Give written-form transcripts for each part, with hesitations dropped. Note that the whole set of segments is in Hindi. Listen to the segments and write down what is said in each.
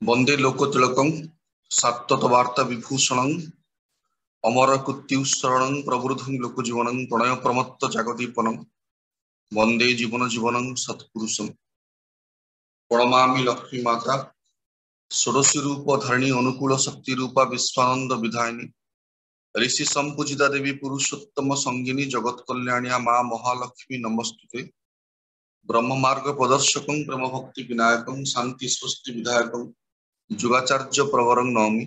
वंदे लोकतिलकं सात्वतवार्ता विभूषणं अमर कुत्युशरणं प्रबुद्धं लोकजीवनं प्रणय प्रमत्त जागदीपनं वंदे जीवन जीवनं सत्पुरुषं प्रणमामि लक्ष्मी माता षोडशी रूप धरणी अनुकूल शक्ति रूपा विश्वानंद विधायिनी ऋषि संपूजिता देवी पुरुषोत्तम संगिनी जगत कल्याण्या मां महालक्ष्मी नमस्तुते ब्रह्म मार्ग प्रदर्शकं प्रेम भक्ति विनायकं शांति स्वस्ति विधायकं जुगाचार्य प्रवरं नौमि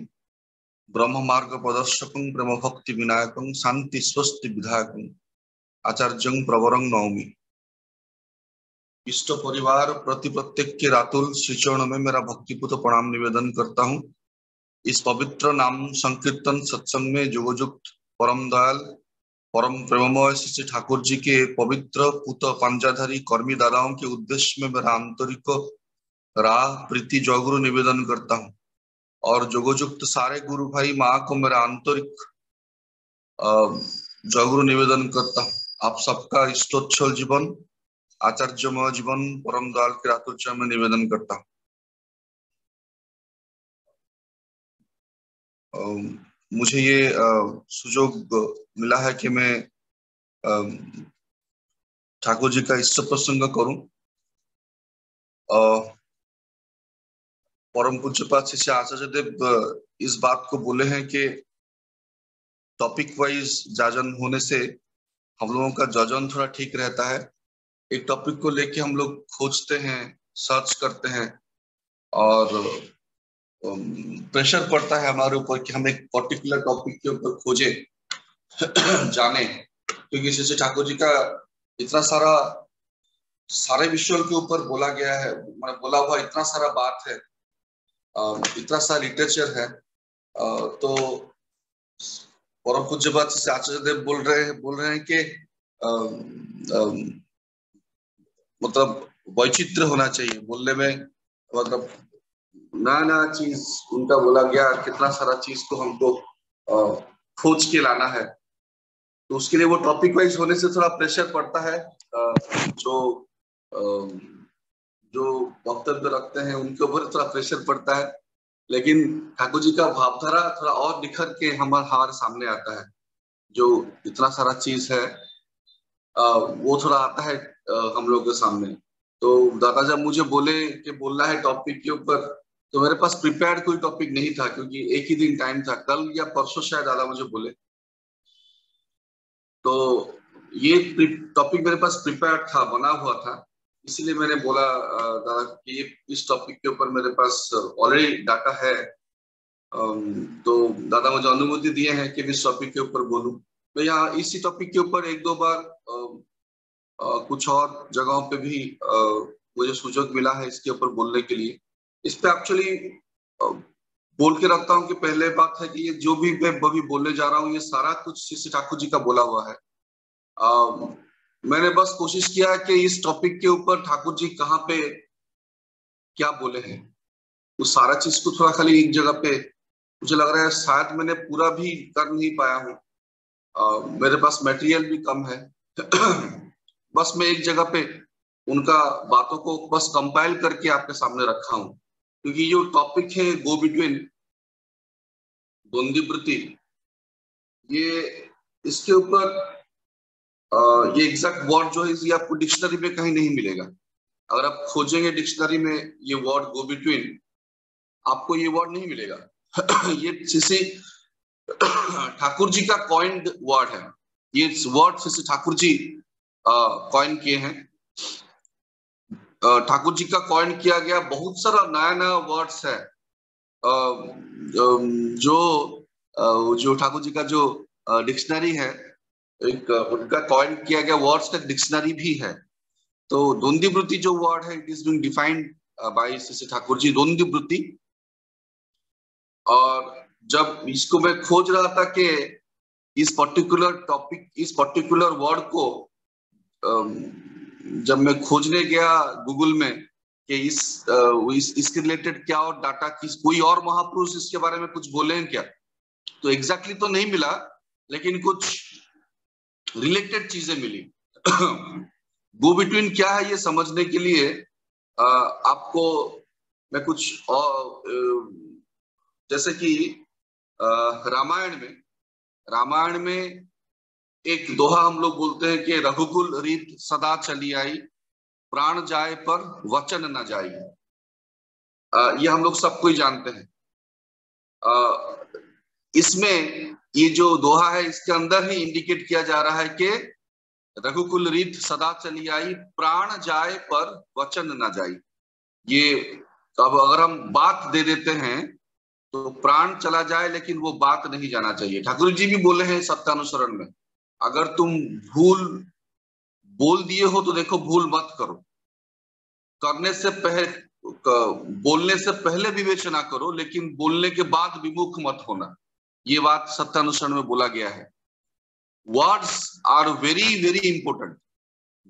ब्रह्म मार्ग प्रदर्शकं प्रेम भक्ति विनायकं शांति स्वस्ति विधायकं आचार्यं प्रवरं नौमि। इष्ट परिवार प्रति प्रत्येक के रातुल श्री चरणों में मेरा भक्तिपूत प्रणाम निवेदन करता हूँ। इस पवित्र नाम संकीर्तन सत्संग में जोगयुक्त परम दयाल परम प्रेममय श्री ठाकुर जी के पवित्र पूत पांजाधारी कर्मी दादाओं के उद्देश्य में मेरा आंतरिक राह प्रीति जयगुरु निवेदन करता हूँ और जोगयुक्त सारे गुरु भाई माँ को मेरा आंतरिक जयगुरु निवेदन करता हूँ। आप सबका इष्टोच्छल जीवन आचार्यमय जीवन परम दयाल के रातुल में निवेदन करता हूँ। मुझे ये सुजोग मिला है कि मैं ठाकुर जी का इष्ट प्रसंग करूं। परम पूज्यपाद शिष्य आचार्य देव इस बात को बोले हैं कि टॉपिक वाइज जाजन होने से हम लोगों का जाजन थोड़ा ठीक रहता है। एक टॉपिक को लेके हम लोग खोजते हैं, सर्च करते हैं और प्रेशर पड़ता है हमारे ऊपर कि हम एक पर्टिकुलर टॉपिक के ऊपर खोजे जाने, क्योंकि श्री ठाकुर जी का इतना सारे विषयों के ऊपर बोला गया है, मतलब बोला हुआ इतना सारा बात है, इतना सारा लिटरेचर है। तो परम पूज्यपाद से आचार्य देव बोल रहे हैं कि मतलब वैचित्र होना चाहिए बोलने में, मतलब ना चीज उनका बोला गया, कितना सारा चीज को हमको खोज के लाना है। तो उसके लिए वो टॉपिक वाइज होने से थोड़ा प्रेशर पड़ता है। जो वक्तव्य रखते हैं उनके ऊपर थोड़ा प्रेशर पड़ता है, लेकिन ठाकुर जी का भावधारा थोड़ा और निखर के हमारे सामने आता है। जो इतना सारा चीज है वो थोड़ा आता है हम लोग के सामने। तो दादा जब मुझे बोले कि बोलना है टॉपिक के ऊपर, तो मेरे पास प्रिपेयर्ड कोई टॉपिक नहीं था, क्योंकि एक ही दिन टाइम था, कल या परसों शायद दादा मुझे बोले। तो ये टॉपिक मेरे पास प्रिपेयर्ड था, बना हुआ था, इसीलिए मैंने बोला दादा कि इस टॉपिक के ऊपर मेरे पास ऑलरेडी डाटा है। तो दादा मुझे अनुमति दिए हैं कि इस टॉपिक के ऊपर बोलूं। मैं यहाँ इसी टॉपिक के ऊपर एक दो बार कुछ और जगहों पे भी मुझे सुजोग मिला है इसके ऊपर बोलने के लिए। इस पे एक्चुअली बोल के रखता हूँ कि पहले बात है कि ये जो भी मैं अभी बोलने जा रहा हूँ ये सारा कुछ श्री ठाकुर जी का बोला हुआ है। मैंने बस कोशिश किया कि इस टॉपिक के ऊपर ठाकुर जी कहाँ पे क्या बोले हैं उस सारा चीज को थोड़ा खाली एक जगह पे, मुझे लग रहा है शायद मैंने पूरा भी कर नहीं पाया हूँ। मेरे पास मटेरियल भी कम है बस मैं एक जगह पे उनका बातों को बस कंपाइल करके आपके सामने रखा हूँ, क्योंकि जो टॉपिक है गो बिटवीन द्वंद्ववृत्ति, ये इसके ऊपर ये एग्जैक्ट वर्ड जो है ये आपको डिक्शनरी में कहीं नहीं मिलेगा। अगर आप खोजेंगे डिक्शनरी में ये वर्ड गो बिटवीन, आपको ये वर्ड नहीं मिलेगा ये किसी ठाकुर जी का कॉइन्ड वर्ड है। ये word Shri Thakur G coin किए हैं। ठाकुर जी का कॉइन किया गया बहुत सारा नया वर्ड्स है जो ठाकुर जी का जो डिक्शनरी है, एक उनका कॉइन किया गया वर्ड्स का डिक्शनरी भी है। तो द्वंद्ववृत्ति जो वर्ड है it is being defined by Shri Thakur ji, द्वंद्ववृत्ति। और जब इसको मैं खोज रहा था कि इस पर्टिकुलर टॉपिक, इस पर्टिकुलर वर्ड को जब मैं खोजने गया गूगल में कि इसके रिलेटेड क्या और डाटा, किस कोई और महापुरुष इसके बारे में कुछ बोले हैं क्या, तो एग्जैक्टली तो नहीं मिला, लेकिन कुछ रिलेटेड चीजें मिली गो बिटवीन क्या है ये समझने के लिए आपको मैं कुछ और जैसे कि रामायण में एक दोहा हम लोग बोलते हैं कि रघुकुल रीत सदा चली आई, प्राण जाए पर वचन न जाई। ये हम लोग सब कोई जानते हैं। इसमें ये जो दोहा है इसके अंदर ही इंडिकेट किया जा रहा है कि रघुकुल रीत सदा चली आई, प्राण जाए पर वचन न जाई। ये अब अगर हम बात दे देते हैं तो प्राण चला जाए लेकिन वो बात नहीं जाना चाहिए। ठाकुर जी भी बोले हैं सत्यानुसरण में, अगर तुम भूल बोल दिए हो तो देखो भूल मत करो, करने से पहले बोलने से पहले विवेचना करो, लेकिन बोलने के बाद विमुख मत होना। ये बात सत्यानुसरण में बोला गया है। Words are very very important.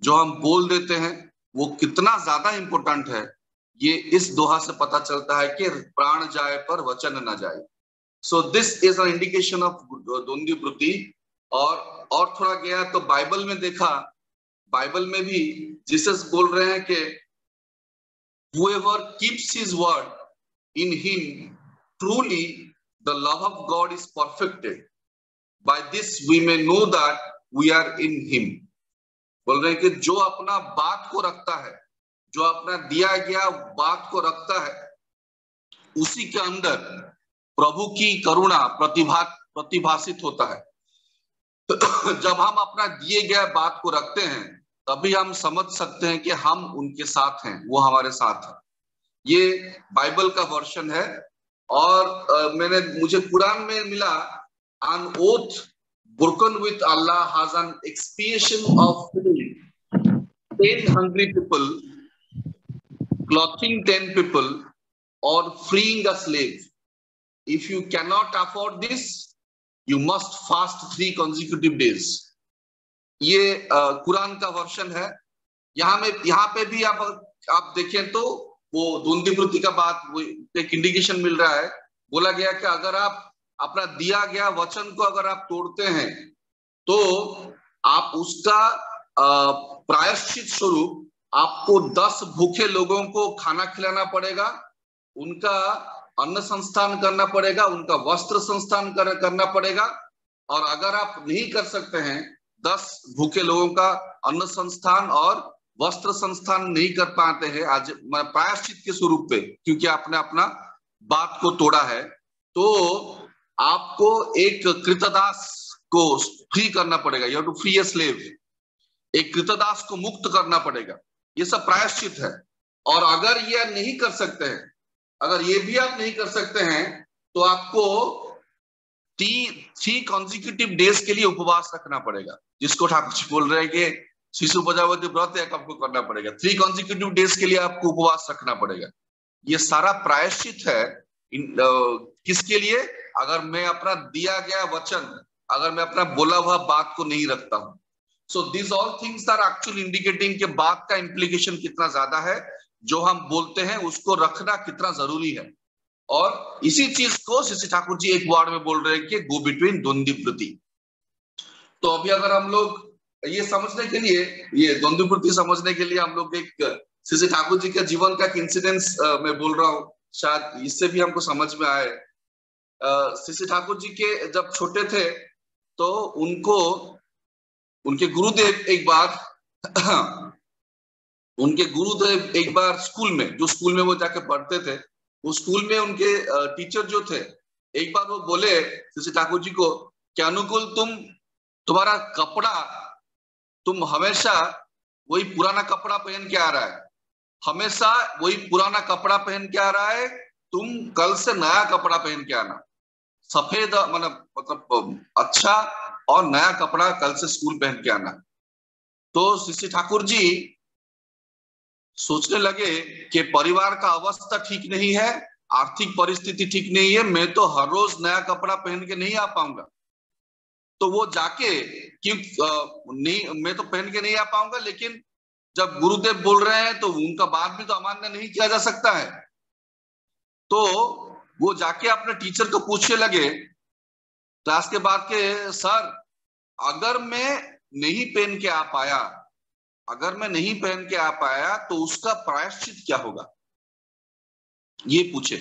जो हम बोल देते हैं वो कितना ज्यादा इंपोर्टेंट है, ये इस दोहा से पता चलता है कि प्राण जाए पर वचन न जाए। So this is an indication of द्वंद्व वृत्ति। और थोड़ा गया तो बाइबल में देखा, बाइबल में भी जीसस बोल रहे हैं कि whoever keeps his word, in him truly the love of God is perfected. By this we may know that we are in him. बोल रहे हैं कि जो अपना बात को रखता है, जो अपना दिया गया बात को रखता है, उसी के अंदर प्रभु की करुणा प्रतिभासित होता है। तो जब हम अपना दिए गया बात को रखते हैं तभी हम समझ सकते हैं कि हम उनके साथ हैं, वो हमारे साथ है। ये बाइबल का वर्शन है। और मुझे कुरान में मिला, an oath broken with Allah has an expiation of 10 hungry people, clothing 10 people, or freeing a slave. If you cannot afford this, you must fast 3 consecutive days. ये कुरान का वर्शन है। यहाँ पे भी आप देखें तो वो द्वंद्व वृत्ति का बात, वो एक इंडिकेशन मिल रहा है। बोला गया कि अगर आप अपना दिया गया वचन को अगर आप तोड़ते हैं तो आप उसका प्रायश्चित स्वरूप आपको 10 भूखे लोगों को खाना खिलाना पड़ेगा, उनका अन्न संस्थान करना पड़ेगा, उनका वस्त्र संस्थान करना पड़ेगा। और अगर आप नहीं कर सकते हैं 10 भूखे लोगों का अन्न संस्थान और वस्त्र संस्थान नहीं कर पाते हैं आज प्रायश्चित के स्वरूप पे, क्योंकि आपने अपना बात को तोड़ा है, तो आपको एक कृतदास को फ्री करना पड़ेगा। You have to free a slave. एक कृतदास को मुक्त करना पड़ेगा। ये सब प्रायश्चित है। और अगर ये नहीं कर सकते हैं, अगर ये भी आप नहीं कर सकते हैं, तो आपको 3 कॉन्जिक्यूटिव डेज के लिए उपवास रखना पड़ेगा, जिसको ठाकुर जी बोल रहे हैं कि शिशु प्रजापति व्रत एक आपको करना पड़ेगा। 3 कॉन्जिक्यूटिव डेज के लिए आपको उपवास रखना पड़ेगा। ये सारा प्रायश्चित है किसके लिए? अगर मैं अपना दिया गया वचन, अगर मैं अपना बोला हुआ बात को नहीं रखता हूं। So this all things are actually indicating कि बात का इंप्लीकेशन कितना ज्यादा है, जो हम बोलते हैं उसको रखना कितना जरूरी है। और इसी चीज को श्री ठाकुर जी एक वर्ड में बोल रहे हैं कि गो बिटवीन द्वंद्व वृत्ति। तो अभी अगर हम लोग ये समझने के लिए, ये द्वंद्व वृत्ति समझने के लिए हम लोग एक श्री ठाकुर जी के जीवन का इंसिडेंस मैं बोल रहा हूँ, शायद इससे भी हमको समझ में आए। श्री ठाकुर जी के जब छोटे थे तो उनको उनके गुरुदेव एक बार स्कूल में, जो स्कूल में वो जाके पढ़ते थे, उस स्कूल में उनके टीचर जो थे, एक बार वो बोले श्री ठाकुर जी को कि अनुकूल, तुम्हारा कपड़ा, तुम हमेशा वही पुराना कपड़ा पहन के आ रहा है, हमेशा वही पुराना कपड़ा पहन के आ रहा है, तुम कल से नया कपड़ा पहन के आना, सफेद मतलब अच्छा और नया कपड़ा कल से स्कूल पहन के आना। तो श्री ठाकुर जी सोचने लगे कि परिवार का अवस्था ठीक नहीं है, आर्थिक परिस्थिति ठीक नहीं है, मैं तो हर रोज नया कपड़ा पहन के नहीं आ पाऊंगा। तो वो जाके नहीं, मैं तो पहन के नहीं आ पाऊंगा, लेकिन जब गुरुदेव बोल रहे हैं तो उनका बात भी तो अमान्य नहीं किया जा सकता है। तो वो जाके अपने टीचर को पूछने लगे क्लास के बाद के, सर अगर मैं नहीं पहन के आ पाया, अगर मैं नहीं पहन के आ पाया तो उसका प्रायश्चित क्या होगा? ये पूछे।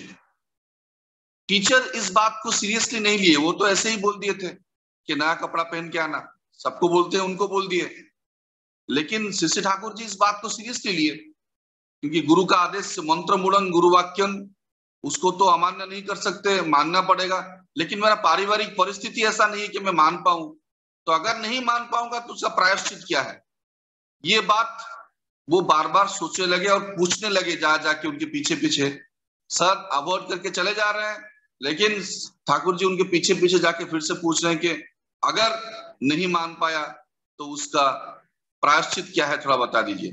टीचर इस बात को सीरियसली नहीं लिए, वो तो ऐसे ही बोल दिए थे कि नया कपड़ा पहन के आना, सबको बोलते हैं उनको बोल दिए। लेकिन श्री ठाकुर जी इस बात को सीरियसली लिए, क्योंकि गुरु का आदेश मंत्र मूढ़ं गुरु वाक्यं, उसको तो अमान्य नहीं कर सकते, मानना पड़ेगा। लेकिन मेरा पारिवारिक परिस्थिति ऐसा नहीं है कि मैं मान पाऊं, तो अगर नहीं मान पाऊंगा तो उसका प्रायश्चित क्या है। ये बात वो बार बार सोचने लगे और पूछने लगे जा जाके उनके पीछे पीछे। सर अवॉइड करके चले जा रहे हैं, लेकिन ठाकुर जी उनके पीछे पीछे जाके फिर से पूछ रहे हैं कि अगर नहीं मान पाया तो उसका प्रायश्चित क्या है, थोड़ा बता दीजिए।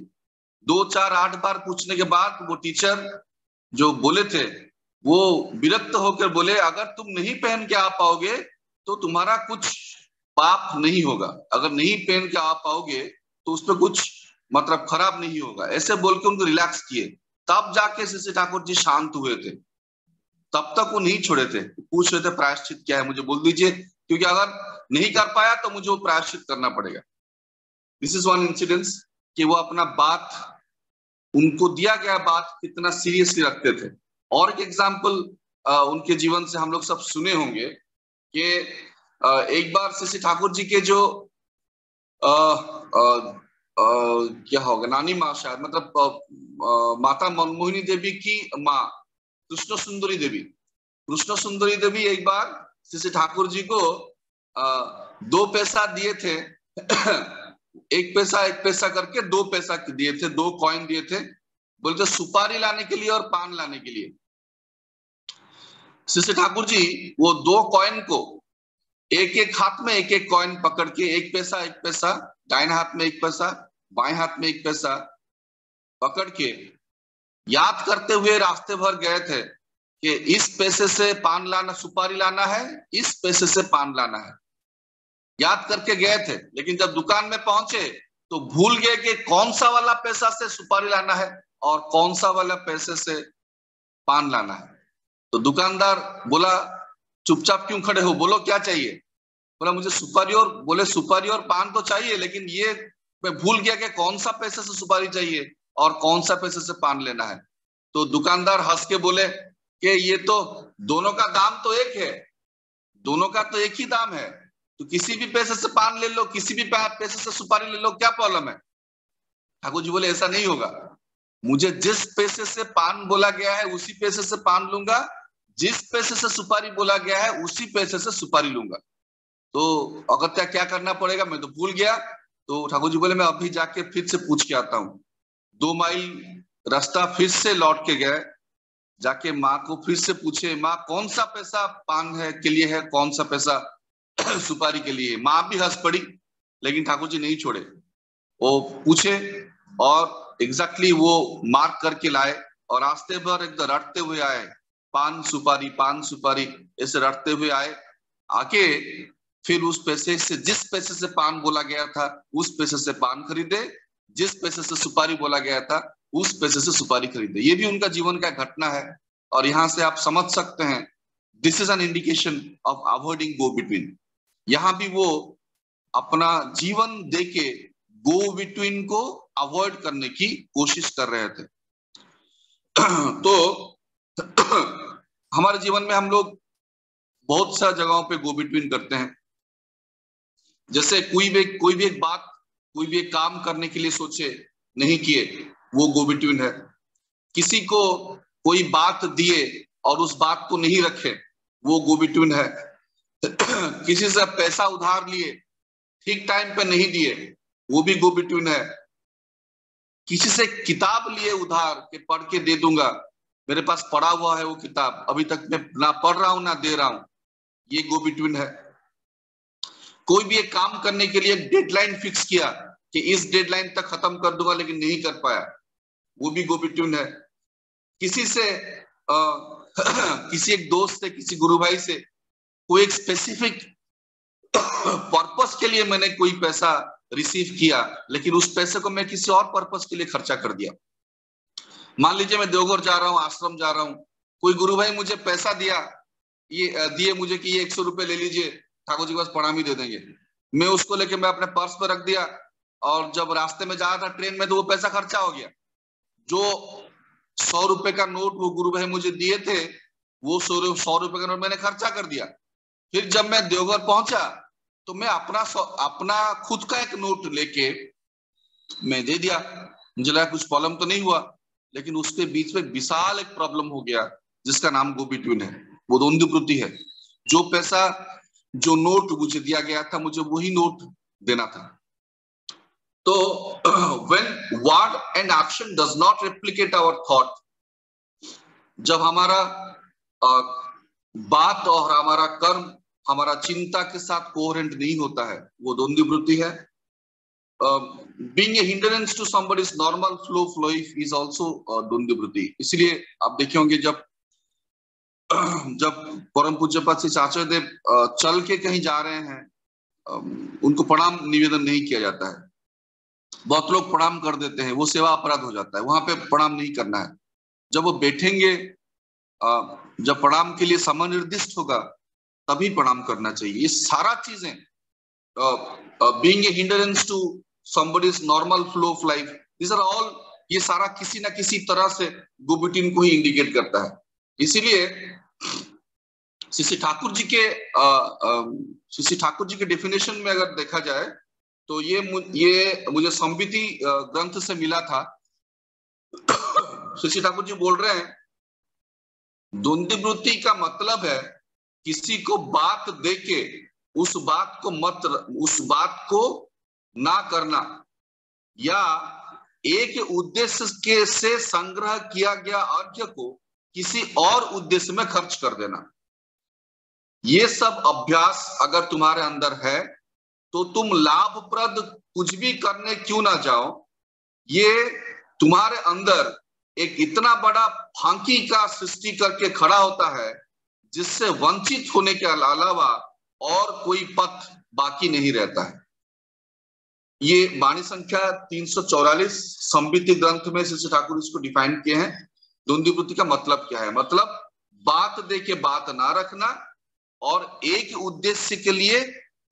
2 4 8 बार पूछने के बाद वो टीचर जो बोले थे वो विरक्त होकर बोले, अगर तुम नहीं पहन के आ पाओगे तो तुम्हारा कुछ पाप नहीं होगा, अगर नहीं पहन के आ पाओगे तो उसमें कुछ मतलब खराब नहीं होगा। ऐसे बोल के उनको रिलैक्स किए, तब जाके श्री ठाकुर जी शांत हुए थे। तब तक वो नहीं छोड़े थे, पूछ रहे थे प्रायश्चित क्या है, मुझे बोल दीजिए, क्योंकि अगर नहीं कर पाया तो मुझे वो प्रायश्चित करना पड़ेगा। दिस इज वन इंसिडेंस कि वो अपना बात, उनको दिया गया बात कितना सीरियसली रखते थे। और एक एग्जाम्पल उनके जीवन से हम लोग सब सुने होंगे कि एक बार श्री ठाकुर जी के जो क्या होगा, नानी माँ शायद, मतलब माता मनमोहिनी देवी की माँ कृष्ण सुंदरी देवी, कृष्ण सुंदरी देवी एक बार श्री ठाकुर जी को 2 पैसा दिए थे। 1 पैसा करके 2 पैसा दिए थे, 2 कॉइन दिए थे, बोलते सुपारी लाने के लिए और पान लाने के लिए। श्री ठाकुर जी वो 2 कॉइन को एक एक हाथ में एक एक कॉइन पकड़ के, 1 पैसा, दाहिने हाथ में 1 पैसा, बाएं हाथ में 1 पैसा पकड़ के याद करते हुए रास्ते भर गए थे कि इस पैसे से पान लाना, सुपारी लाना है, इस पैसे से पान लाना है, याद करके गए थे। लेकिन जब दुकान में पहुंचे तो भूल गए कि कौन सा वाला पैसा से सुपारी लाना है और कौन सा वाला पैसे से पान लाना है। तो दुकानदार बोला, चुपचाप क्यों खड़े हो, बोलो क्या चाहिए। बोला मुझे सुपारी, और बोले सुपारी और पान तो चाहिए, लेकिन ये मैं भूल गया कि कौन सा पैसे से सुपारी चाहिए और कौन सा पैसे से पान लेना है। तो दुकानदार हंस के बोले कि ये तो दोनों का दाम तो एक है, दोनों का तो एक ही दाम है, तो किसी भी पैसे से पान ले लो, किसी भी पैसे से सुपारी ले लो, क्या प्रॉब्लम है। ठाकुर जी बोले ऐसा नहीं होगा, मुझे जिस पैसे से पान बोला गया है उसी पैसे से पान लूंगा, जिस पैसे से सुपारी बोला गया है उसी पैसे से सुपारी लूंगा। तो अगत्या क्या करना पड़ेगा, मैं तो भूल गया। तो ठाकुर जी बोले मैं अभी जाके फिर से पूछ के आता हूँ। 2 माइल रास्ता फिर से लौट के गए, जाके माँ को फिर से पूछे, माँ कौन सा पैसा पान है के लिए है, कौन सा पैसा सुपारी के लिए। माँ भी हंस पड़ी, लेकिन ठाकुर जी नहीं छोड़े, वो पूछे और एग्जैक्टली वो मार्क करके लाए और रास्ते भर एकदम रटते हुए आए, पान सुपारी ऐसे रटते हुए आए। आके फिर उस पैसे से, जिस पैसे से पान बोला गया था उस पैसे से पान खरीदे, जिस पैसे से सुपारी बोला गया था उस पैसे से सुपारी खरीदे। ये भी उनका जीवन का घटना है और यहाँ से आप समझ सकते हैं, this is an indication of avoiding go between. यहाँ भी वो अपना जीवन देके गो बिटवीन को अवॉइड करने की कोशिश कर रहे थे। तो हमारे जीवन में हम लोग बहुत सा जगहों पे गो बिटवीन करते हैं। जैसे कोई भी एक बात, कोई भी एक काम करने के लिए सोचे, नहीं किए, वो गो बिटवीन है। किसी को कोई बात दिए और उस बात को नहीं रखे, वो गो बिटवीन है। किसी से पैसा उधार लिए, ठीक टाइम पे नहीं दिए, वो भी गो बिटवीन है। किसी से किताब लिए उधार के पढ़ के दे दूंगा, मेरे पास पढ़ा हुआ है वो किताब, अभी तक मैं ना पढ़ रहा हूं ना दे रहा हूं, ये गो बिटवीन है। कोई भी एक काम करने के लिए डेडलाइन फिक्स किया कि इस डेडलाइन तक खत्म कर दूंगा, लेकिन नहीं कर पाया, वो भी गो बिटवीन है। किसी से किसी एक दोस्त से, किसी गुरु भाई से कोई एक स्पेसिफिक पर्पस के लिए मैंने कोई पैसा रिसीव किया, लेकिन उस पैसे को मैं किसी और पर्पस के लिए खर्चा कर दिया। मान लीजिए मैं देवघर जा रहा हूँ, आश्रम जा रहा हूँ, कोई गुरु भाई मुझे पैसा दिया, ये दिए मुझे कि ये 100 रुपए ले लीजिए, ठाकुर जी के पास प्रणामी दे देंगे। मैं उसको लेके मैं अपने पर्स पर रख दिया और जब रास्ते में जा रहा था ट्रेन में, तो वो पैसा खर्चा हो गया। जो 100 रुपए का नोट वो गुरु भाई मुझे दिए थे, वो 100 रुपए का नोट मैंने खर्चा कर दिया। फिर जब मैं देवघर पहुंचा तो मैं अपना खुद का एक नोट लेके मैं दे दिया, मुझे लगा कुछ प्रॉब्लम तो नहीं हुआ। लेकिन उसके बीच में विशाल एक प्रॉब्लम हो गया जिसका नाम गो बिटवीन है, वो द्वंद्ववृत्ति है। जो पैसा, जो नोट मुझे दिया गया था, मुझे वही नोट देना था। तो when word and action does not replicate our thought, जब हमारा बात और हमारा कर्म हमारा चिंता के साथ कोहेरेंट नहीं होता है, वो द्वंद्ववृत्ति है। Being a hindrance to somebody's normal flow of life is also द्वंद्ववृत्ति। इसलिए आप देखे होंगे जब परम पूज्य पद से चाचा देव चल के कहीं जा रहे हैं, उनको प्रणाम निवेदन नहीं किया जाता है। बहुत लोग प्रणाम कर देते हैं, वो सेवा अपराध हो जाता है, वहां पे प्रणाम नहीं करना है। जब वो बैठेंगे, जब प्रणाम के लिए समय निर्दिष्ट होगा तभी प्रणाम करना चाहिए। ये सारा चीजें being a hindrance to somebody's normal flow of life, these are all, ये सारा किसी ना किसी तरह से गो बिटवीन को ही इंडिकेट करता है। इसीलिए श्री ठाकुर जी के डेफिनेशन में अगर देखा जाए तो ये मुझे संबिति ग्रंथ से मिला था। श्री ठाकुर जी बोल रहे हैं, द्वंद्ववृत्ति का मतलब है किसी को बात देके उस बात को ना करना, या एक उद्देश्य के से संग्रह किया गया अर्घ्य को किसी और उद्देश्य में खर्च कर देना। ये सब अभ्यास अगर तुम्हारे अंदर है तो तुम लाभप्रद कुछ भी करने क्यों ना जाओ। ये तुम्हारे अंदर एक इतना बड़ा फांकी का सृष्टि करके खड़ा होता है जिससे वंचित होने के अलावा और कोई पथ बाकी नहीं रहता है। ये वाणी संख्या 344 संबिति ग्रंथ में श्री ठाकुर इसको डिफाइन किए हैं। द्वंद्ववृत्ति का मतलब क्या है? मतलब बात दे के बात ना रखना और एक उद्देश्य के लिए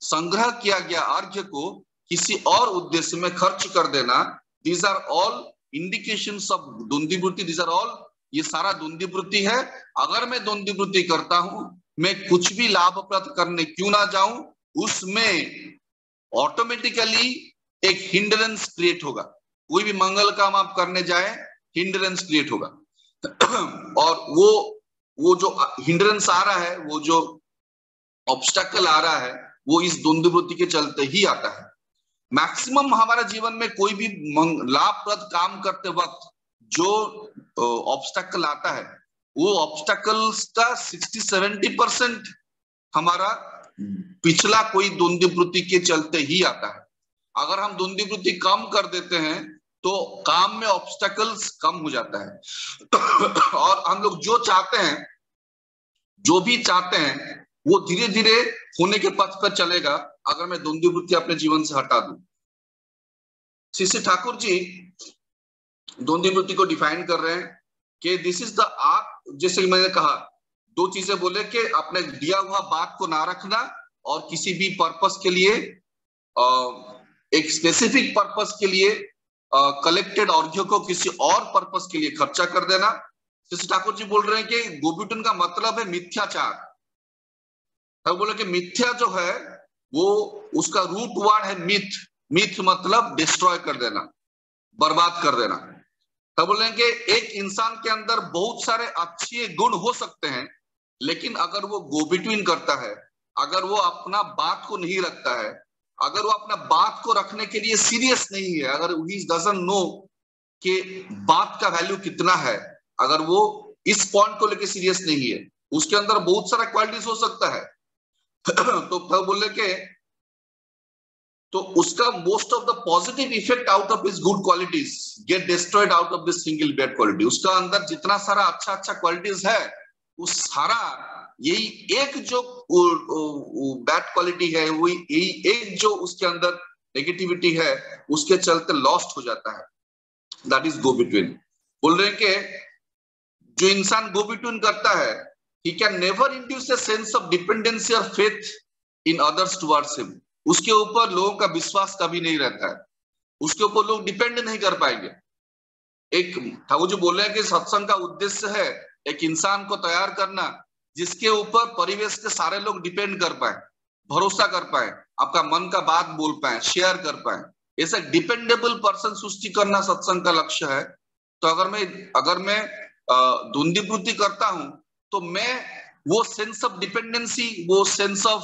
संग्रह किया गया अर्घ्य को किसी और उद्देश्य में खर्च कर देना। These are all indications of द्वंद्ववृत्ति, दीज आर ऑल, ये सारा द्वंद्ववृत्ति है। अगर मैं द्वंद्ववृत्ति करता हूं, मैं कुछ भी लाभप्रद करने क्यों ना जाऊं, उसमें ऑटोमेटिकली एक हिंड्रेंस क्रिएट होगा। कोई भी मंगल काम आप करने जाए, हिंड्रेंस क्रिएट होगा। और वो जो हिंड्रेंस आ रहा है, वो जो ऑब्स्टेकल आ रहा है, वो इस द्वंद्ववृत्ति के चलते ही आता है। मैक्सिमम हमारा जीवन में कोई भी लाभप्रद काम करते वक्त जो ऑब्स्टेकल आता है, वो ऑब्स्टेकल्स का 60-70% हमारा पिछला कोई द्वंद्ववृत्ति के चलते ही आता है। अगर हम द्वंद्ववृत्ति कम कर देते हैं तो काम में ऑब्स्टेकल्स कम हो जाता है। और हम लोग जो चाहते हैं, जो भी चाहते हैं, वो धीरे धीरे होने के पथ पर चलेगा अगर मैं द्वंद्ववृत्ति अपने जीवन से हटा दूं। श्री ठाकुर जी द्वंद्ववृत्ति को डिफाइन कर रहे हैं कि दिस इज द आर्ट। जैसे कि मैंने कहा, दो चीजें बोले कि अपने दिया हुआ बात को ना रखना और किसी भी पर्पस के लिए, एक स्पेसिफिक पर्पस के लिए कलेक्टेड अर्घ्य को किसी और पर्पस के लिए खर्चा कर देना। श्री ठाकुर जी बोल रहे हैं कि गोबिटन का मतलब है मिथ्याचार। तो बोले कि मिथ्या जो है वो उसका रूट वर्ड है मिथ। मिथ मतलब डिस्ट्रॉय कर देना, बर्बाद कर देना। तो बोले कि एक इंसान के अंदर बहुत सारे अच्छे गुण हो सकते हैं, लेकिन अगर वो गो बिटवीन करता है, अगर वो अपना बात को नहीं रखता है, अगर वो अपना बात को रखने के लिए सीरियस नहीं है, अगर ही डजंट नो कि बात का वैल्यू कितना है, अगर वो इस पॉइंट को लेके सीरियस नहीं है, उसके अंदर बहुत सारा क्वालिटीज हो सकता है। तो बोले के तो उसका most of the positive effect out of his good qualities get destroyed out of this single bed quality. उसका अंदर जितना सारा अच्छा क्वालिटीज है, उस सारा यही एक जो बैड क्वालिटी है, वही यही एक जो उसके अंदर नेगेटिविटी है, उसके चलते लॉस्ट हो जाता है। That is go between. बोल रहे हैं कि जो इंसान गो बिटवीन करता है, he can never induce a sense of dependency or faith in others towards him। उसके ऊपर लोगों का विश्वास कभी नहीं रहता है, उसके ऊपर लोग डिपेंड नहीं कर पाएंगे। एक ठाकुर जी बोल रहे हैं कि सत्संग का उद्देश्य है एक इंसान को तैयार करना जिसके ऊपर परिवेश के सारे लोग डिपेंड कर पाए, भरोसा कर पाए, आपका मन का बात बोल पाए, शेयर कर पाए। ऐसा डिपेंडेबल पर्सन सृष्टि करना सत्संग का लक्ष्य है। तो अगर मैं द्वंद्वीवृत्ति करता हूं तो मैं वो सेंस ऑफ डिपेंडेंसी, वो सेंस ऑफ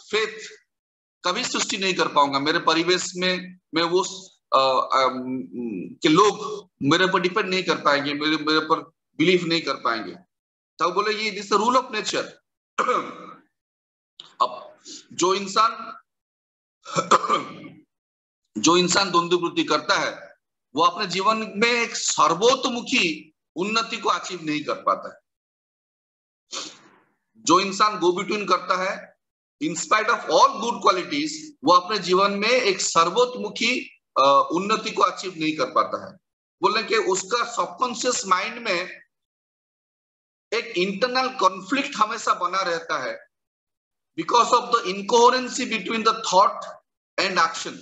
फेथ कभी सृष्टि नहीं कर पाऊंगा। मेरे परिवेश में मैं वो कि लोग मेरे पर डिपेंड नहीं कर पाएंगे, मेरे पर बिलीव नहीं कर पाएंगे। तो बोले ये दिस रूल ऑफ नेचर। अब जो इंसान द्वंद्ववृत्ति करता है वो अपने जीवन में एक सर्वोत्तमुखी उन्नति को अचीव नहीं कर पाता है। जो इंसान गो बिटवीन करता है, in spite of all good qualities, वो अपने जीवन में एक सर्वोत्तमुखी उन्नति को अचीव नहीं कर पाता है। बोले कि उसका सबकॉन्शियस माइंड में एक इंटरनल कॉन्फ्लिक्ट हमेशा बना रहता है, because of the incoherency between the thought and action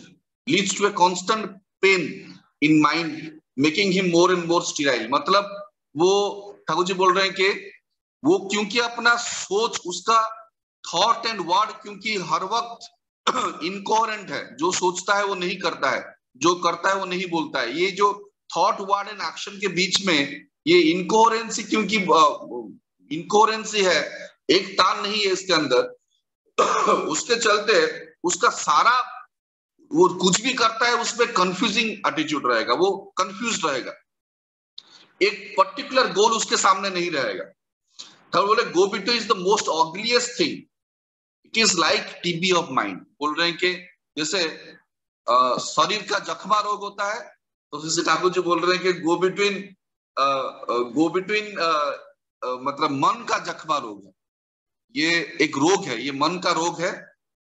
leads to a constant pain in mind, making him more and more sterile. मतलब वो ठाकुर जी बोल रहे हैं कि वो क्योंकि अपना सोच, उसका थॉट एंड वर्ड क्योंकि हर वक्त इनकोहेरेंट है, जो सोचता है वो नहीं करता है, जो करता है वो नहीं बोलता है। ये जो थॉट वर्ड एंड एक्शन के बीच में ये इनकोहेरेंसी, क्योंकि इनकोहेरेंसी है, एक ताल नहीं है इसके अंदर, उसके चलते उसका सारा वो कुछ भी करता है उसमें कंफ्यूजिंग एटीट्यूड रहेगा, वो कंफ्यूज रहेगा, एक पर्टिकुलर गोल उसके सामने नहीं रहेगा। तो बोले go between is the most ugliest thing, it is like TB of mind. बोल रहे हैं कि जैसे शरीर का जख्मा रोग होता है, तो जैसे ठाकुर जी बोल रहे हैं कि गो बिटवीन मतलब मन का जख्मा रोग है, ये एक रोग है, ये मन का रोग है,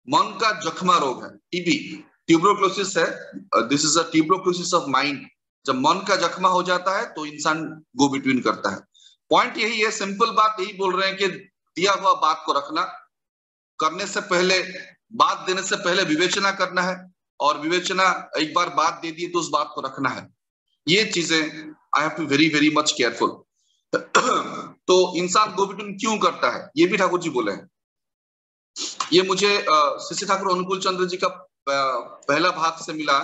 मन का जख्मा रोग है, टीबी, ट्यूबरकुलोसिस है। This is a tuberculosis of mind. जब मन का जख्मा हो जाता है तो इंसान गो बिटवीन करता है। पॉइंट यही है, सिंपल बात यही बोल रहे हैं कि दिया हुआ बात को रखना, करने से पहले, बात देने से पहले विवेचना करना है, और विवेचना एक बार बात दे दी तो उस बात को रखना है। ये चीजें I have to very very much careful. तो इंसान गो बिटवीन क्यों करता है ये भी ठाकुर जी बोले हैं। ये मुझे शिष्य ठाकुर अनुकूल चंद्र जी का पहला भाग से मिला,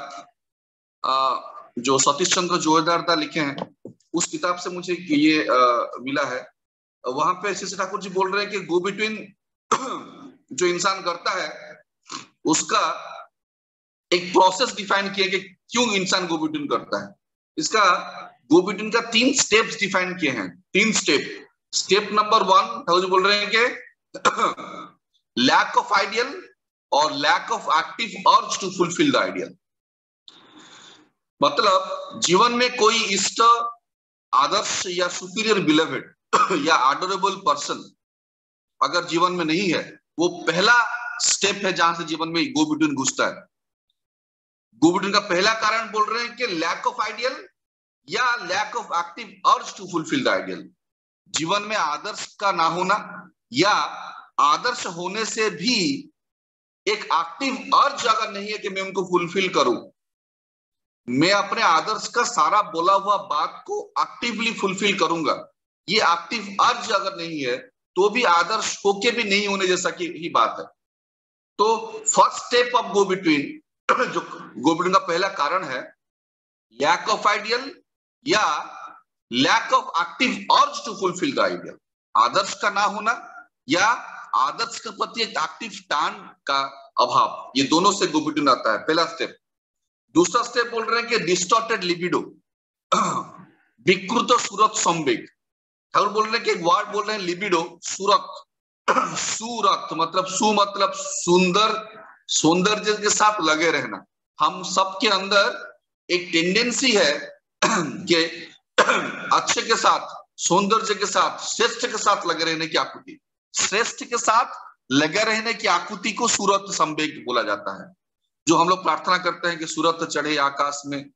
जो सतीश चंद्र जोरदार लिखे हैं उस किताब से मुझे ये मिला है। वहां पे शिष्य ठाकुर जी बोल रहे हैं कि गो बिटवीन जो इंसान करता है उसका एक प्रोसेस डिफाइन किया कि क्यों इंसान गो बिटवीन करता है। इसका गो बिटवीन का 3 स्टेप्स डिफाइन किए हैं, 3 step. Step number 1 Thakur ji बोल रहे हैं कि लैक ऑफ आइडियल और lack of active urge to fulfil the ideal. मतलब जीवन में कोई इष्ट, आदर्श या सुपीरियर बिलवेड या एडोरेबल पर्सन अगर जीवन में नहीं है, वो पहला स्टेप है जहां से जीवन में गो बिटवीन घुसता है। गो बिटवीन का पहला कारण बोल रहे हैं कि लैक ऑफ आइडियल या lack of active urge to fulfil the ideal. जीवन में आदर्श का ना होना या आदर्श होने से भी एक एक्टिव अर्ज अगर नहीं है कि मैं उनको फुलफिल करूं, मैं अपने आदर्श का सारा बोला हुआ बात को एक्टिवली फुलफिल करूंगा, ये एक्टिव अर्ज अगर नहीं है तो भी आदर्श होके भी नहीं होने जैसा की ही बात है। तो first step of go between, जो गो बिटवीन का पहला कारण है, लैक ऑफ आइडियल या lack of active urge to fulfil the ideal. आदर्श का ना होना या आदर्श के प्रति एक एक्टिव स्टैंड का अभाव, ये दोनों से गो बिटवीन आता है, पहला स्टेप। दूसरा स्टेप बोल रहे हैं कि डिस्टॉर्टेड लिबिडो, विकृत सूरत संवेग। ठाकुर बोल रहे हैं कि एक वर्ड बोल रहे हैं लिबिडो, सूरत। सूरत मतलब मतलब सुंदर, सौंदर्य के साथ लगे रहना। हम सबके अंदर एक टेंडेंसी है कि अच्छे के साथ, सौंदर्य के साथ, श्रेष्ठ के साथ लगे रहने की आकृति, श्रेष्ठ के साथ लगे रहने की आकृति को सूरत संवेग बोला जाता है। जो हम लोग प्रार्थना करते हैं कि सूरत चढ़े आकाश में,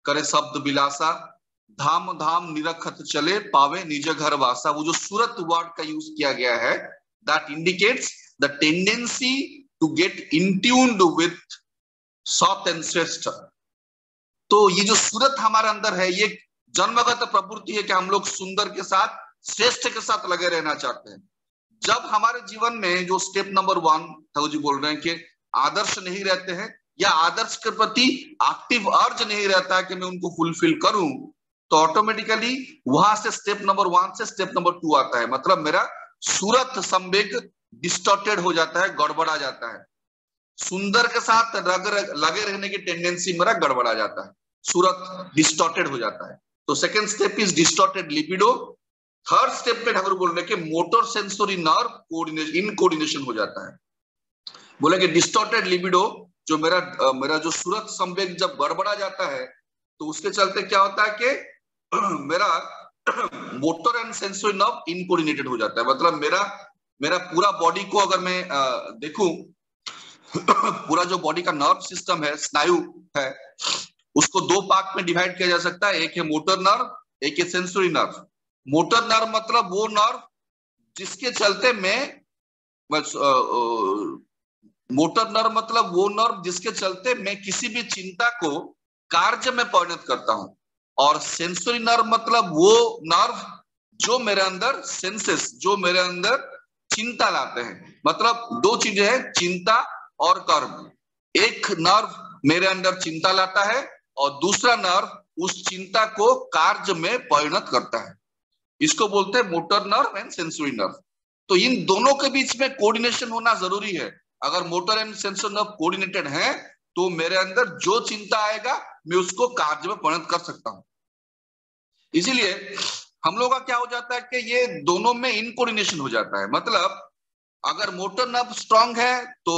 करे शब्द बिलासा, धाम धाम निरखत चले, पावे निज घर वासा। वो जो सूरत वर्ड का यूज किया गया है, that indicates the tendency to get in tuned with सत एंड श्रेष्ठ। तो ये जो सूरत हमारे अंदर है, ये जन्मगत प्रवृत्ति है कि हम लोग सुंदर के साथ, श्रेष्ठ के साथ लगे रहना चाहते हैं। जब हमारे जीवन में जो स्टेप नंबर 1 ठाकुर जी बोल रहे हैं कि आदर्श नहीं रहते हैं या आदर्श के प्रति एक्टिव अर्ज नहीं रहता है कि मैं उनको फुलफिल करूं, तो ऑटोमेटिकली वहां से स्टेप नंबर 1 से स्टेप नंबर 2 आता है। मतलब मेरा सूरत संवेग डिस्टॉर्टेड हो जाता है, गड़बड़ा जाता है। सुंदर के साथ लगे रहने की टेंडेंसी मेरा गड़बड़ा जाता है, सूरत डिस्टॉर्टेड हो जाता है। तो second step is distorted libido. Third step पे ठाकुर बोल रहे कि motor sensory nerve coordination, in coordination हो जाता है। बोले कि डिस्टॉर्टेड लिबिडो, जो मेरा जो सूरत संवेग जब गड़बड़ा जाता है, तो उसके चलते क्या होता है कि मेरा मोटर एंड सेंसरी नर्व इनकोऑर्डिनेटेड हो जाता है। मतलब मेरा पूरा बॉडी को अगर मैं देखूं, पूरा जो बॉडी का नर्व सिस्टम है, स्नायु है, उसको 2 पार्ट में डिवाइड किया जा सकता है। एक है मोटर नर्व, एक है सेंसरी नर्व। मोटर नर्व मतलब वो नर्व जिसके चलते मोटर नर्व मतलब वो नर्व जिसके चलते मैं किसी भी चिंता को कार्य में परिणत करता हूं। और सेंसरी नर्व मतलब वो नर्व जो मेरे अंदर सेंसेस, जो मेरे अंदर चिंता लाते हैं। मतलब 2 चीजें हैं, चिंता और कर्म। एक नर्व मेरे अंदर चिंता लाता है और दूसरा नर्व उस चिंता को कार्य में परिणत करता है। इसको बोलते हैं motor nerve and sensory nerve. तो इन दोनों के बीच में कोऑर्डिनेशन होना जरूरी है। अगर motor and sensory nerve coordinated है तो मेरे अंदर जो चिंता आएगा मैं उसको कार्य में परिणत कर सकता हूं। इसीलिए हम लोग का क्या हो जाता है कि ये दोनों में इनकोऑर्डिनेशन हो जाता है। मतलब अगर मोटर नर्व स्ट्रांग है तो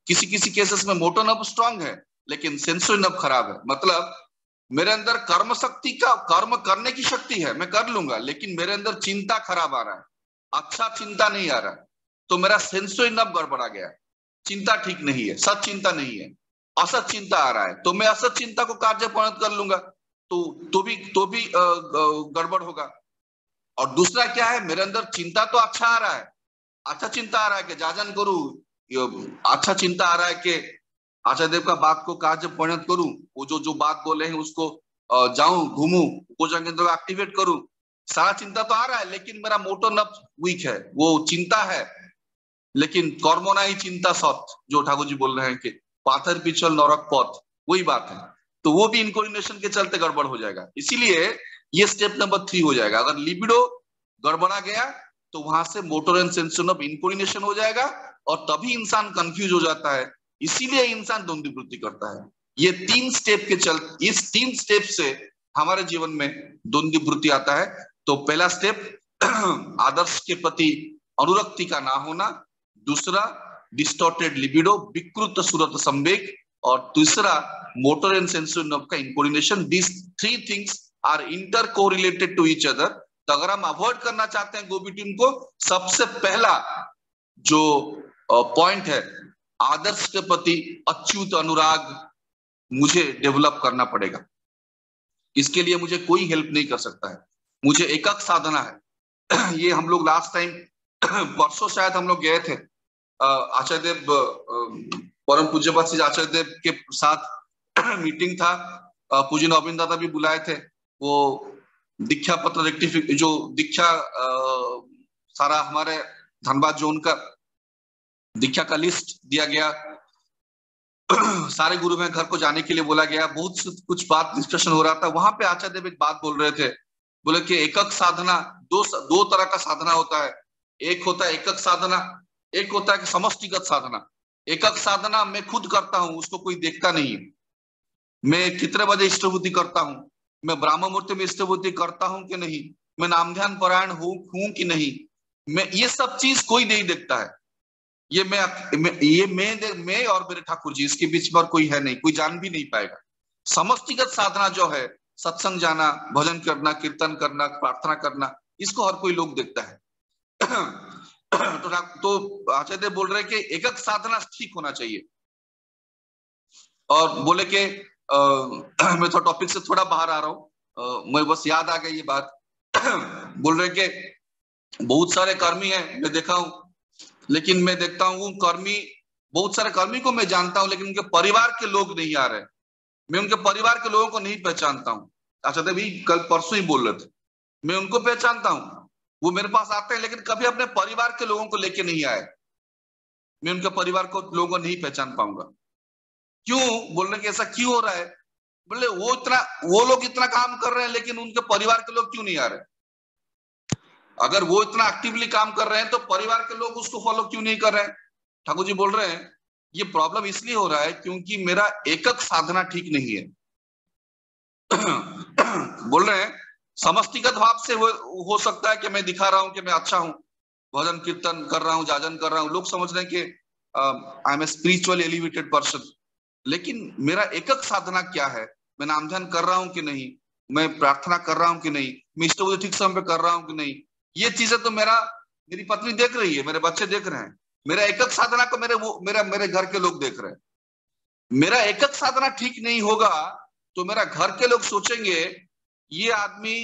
किसी किसी केसेस में मोटर नर्व स्ट्रांग है लेकिन सेंसरी नर्व खराब है। मतलब मेरे अंदर कर्म शक्ति का, कर्म करने की शक्ति है, मैं कर लूंगा, लेकिन मेरे अंदर चिंता खराब आ रहा है, अच्छा चिंता नहीं आ रहा है, तो मेरा सेंसरी नर्व गड़बड़ा गया। चिंता ठीक नहीं है, सच चिंता नहीं है, असत चिंता आ रहा है, तो मैं असत चिंता को कार्य परिणत कर लूंगा, तो भी गड़बड़ होगा। और दूसरा क्या है, मेरे अंदर चिंता तो अच्छा आ रहा है, अच्छा चिंता आ रहा है कि जाजन करूं, अच्छा चिंता आ रहा है कि आचार्य देव का बात को कार्य परिणत करूं, वो जो बात बोले हैं उसको जाऊं, घूमूं, ऊर्जा केंद्र को एक्टिवेट करूं। सारा चिंता तो आ रहा है लेकिन मेरा मोटर नर्व वीक है, वो चिंता है लेकिन कर्मोना ही चिंता सत, जो ठाकुर जी बोल रहे हैं कि पाथर पिछल नरक पथ, वही बात है। तो वो भी इनकोऑर्डिनेशन के चलते गड़बड़ हो जाएगा। इसीलिए ये स्टेप नंबर 3 हो जाएगा। अगर लिबिडो गड़बड़ा गया तो वहां से मोटर एंड सेंसरी ऑफ इनकोऑर्डिनेशन हो जाएगा और तभी इंसान कंफ्यूज हो जाता है। इसीलिए इंसान द्वंद्व वृत्ति करता है। ये 3 स्टेप के चलते, इस 3 स्टेप से हमारे जीवन में द्वंद्व वृत्ति आता है। तो पहला स्टेप आदर्श के प्रति अनुरक्ति का ना होना, दूसरा डिस्टॉर्टेड लिबिडो, विकृत सूरत संवेग, और तीसरा मोटर एंड सेंसरी नर्व का incoordination. This 3 things are intercorrelated to each other. तो अगर हम अवॉइड करना चाहते हैं गोबिटिन को, सबसे पहला जो पॉइंट है, आदर्श के प्रति अच्युत अनुराग मुझे डेवलप करना पड़ेगा। इसके लिए मुझे कोई हेल्प नहीं कर सकता है, मुझे एकक साधना है। ये हम लोग लास्ट टाइम परसों शायद हम लोग गए थे, आचार्य देव, परम पूज्यपाद श्री आचार्य देव के साथ मीटिंग था। पूज्य नवीन दादा भी बुलाए थे। वो दीक्षा पत्र रेक्टिफिक, जो दीक्षा सारा हमारे धनबाद जोन का दीक्षा का लिस्ट दिया गया, सारे गुरु में घर को जाने के लिए बोला गया, बहुत कुछ बात डिस्कशन हो रहा था। वहां पे आचार्य देव एक बात बोल रहे थे, बोले कि एकक साधना, दो तरह का साधना होता है। एक होता है एकक साधना, एक होता है कि समष्टिगत साधना। एकक साधना मैं खुद करता हूं, उसको कोई देखता नहीं है। मैं कितने बजे इष्टभूति करता हूं, मैं ब्राह्म मुहूर्त में इष्टभूति करता हूं कि नहीं, मैं नामध्यान परायण हूं कि नहीं, मैं ये सब चीज कोई नहीं देखता है। ये मैं और मेरे ठाकुर जी, इसके बीच में और कोई है नहीं, कोई जान भी नहीं पाएगा। समष्टिगत साधना जो है, सत्संग जाना, भजन करना, कीर्तन करना, प्रार्थना करना, इसको हर कोई लोग देखता है। तो आचार्य देव बोल रहे हैं कि एकक साधना ठीक होना चाहिए। और बोले कि मैं तो टॉपिक से थोड़ा बाहर आ रहा हूं, मैं बस याद आ गई ये बात। बोल रहे कि बहुत सारे कर्मी हैं, मैं देखा हूं, लेकिन मैं देखता हूँ कर्मी, बहुत सारे कर्मी को मैं जानता हूं लेकिन उनके परिवार के लोग नहीं आ रहे। मैं उनके परिवार के लोगों को नहीं पहचानता हूँ। अच्छा भी कल परसों ही बोल रहे थे, मैं उनको पहचानता हूँ, वो मेरे पास आते हैं, लेकिन कभी अपने परिवार के लोगों को लेके नहीं आए। मैं उनके परिवार को लोगों को नहीं पहचान पाऊंगा। क्यों बोल रहे कि ऐसा क्यों हो रहा है? बोले वो लोग इतना काम कर रहे हैं, लेकिन उनके परिवार के लोग क्यों नहीं आ रहे? अगर वो इतना एक्टिवली काम कर रहे हैं तो परिवार के लोग उसको फॉलो क्यों नहीं कर रहे हैं? ठाकुर जी बोल रहे हैं ये प्रॉब्लम इसलिए हो रहा है क्योंकि मेरा एकक साधना ठीक नहीं है। बोल रहे हैं समष्टिगत भाव से हो सकता है कि मैं दिखा रहा हूं कि मैं अच्छा हूं, भजन कीर्तन कर रहा हूं, जाजन कर रहा हूं, लोग समझ रहे हैं कि I am a spiritual elevated person. लेकिन मेरा एकक साधना क्या है? मैं नाम ध्यान कर रहा हूं कि नहीं, मैं प्रार्थना कर रहा हूं कि नहीं, मैं इष्ट ठीक समय पे कर रहा हूं कि नहीं, ये चीजें तो मेरी पत्नी देख रही है, मेरे बच्चे देख रहे हैं। मेरा एकक साधना को मेरे घर के लोग देख रहे हैं। मेरा एकक साधना ठीक नहीं होगा तो मेरा घर के लोग सोचेंगे ये आदमी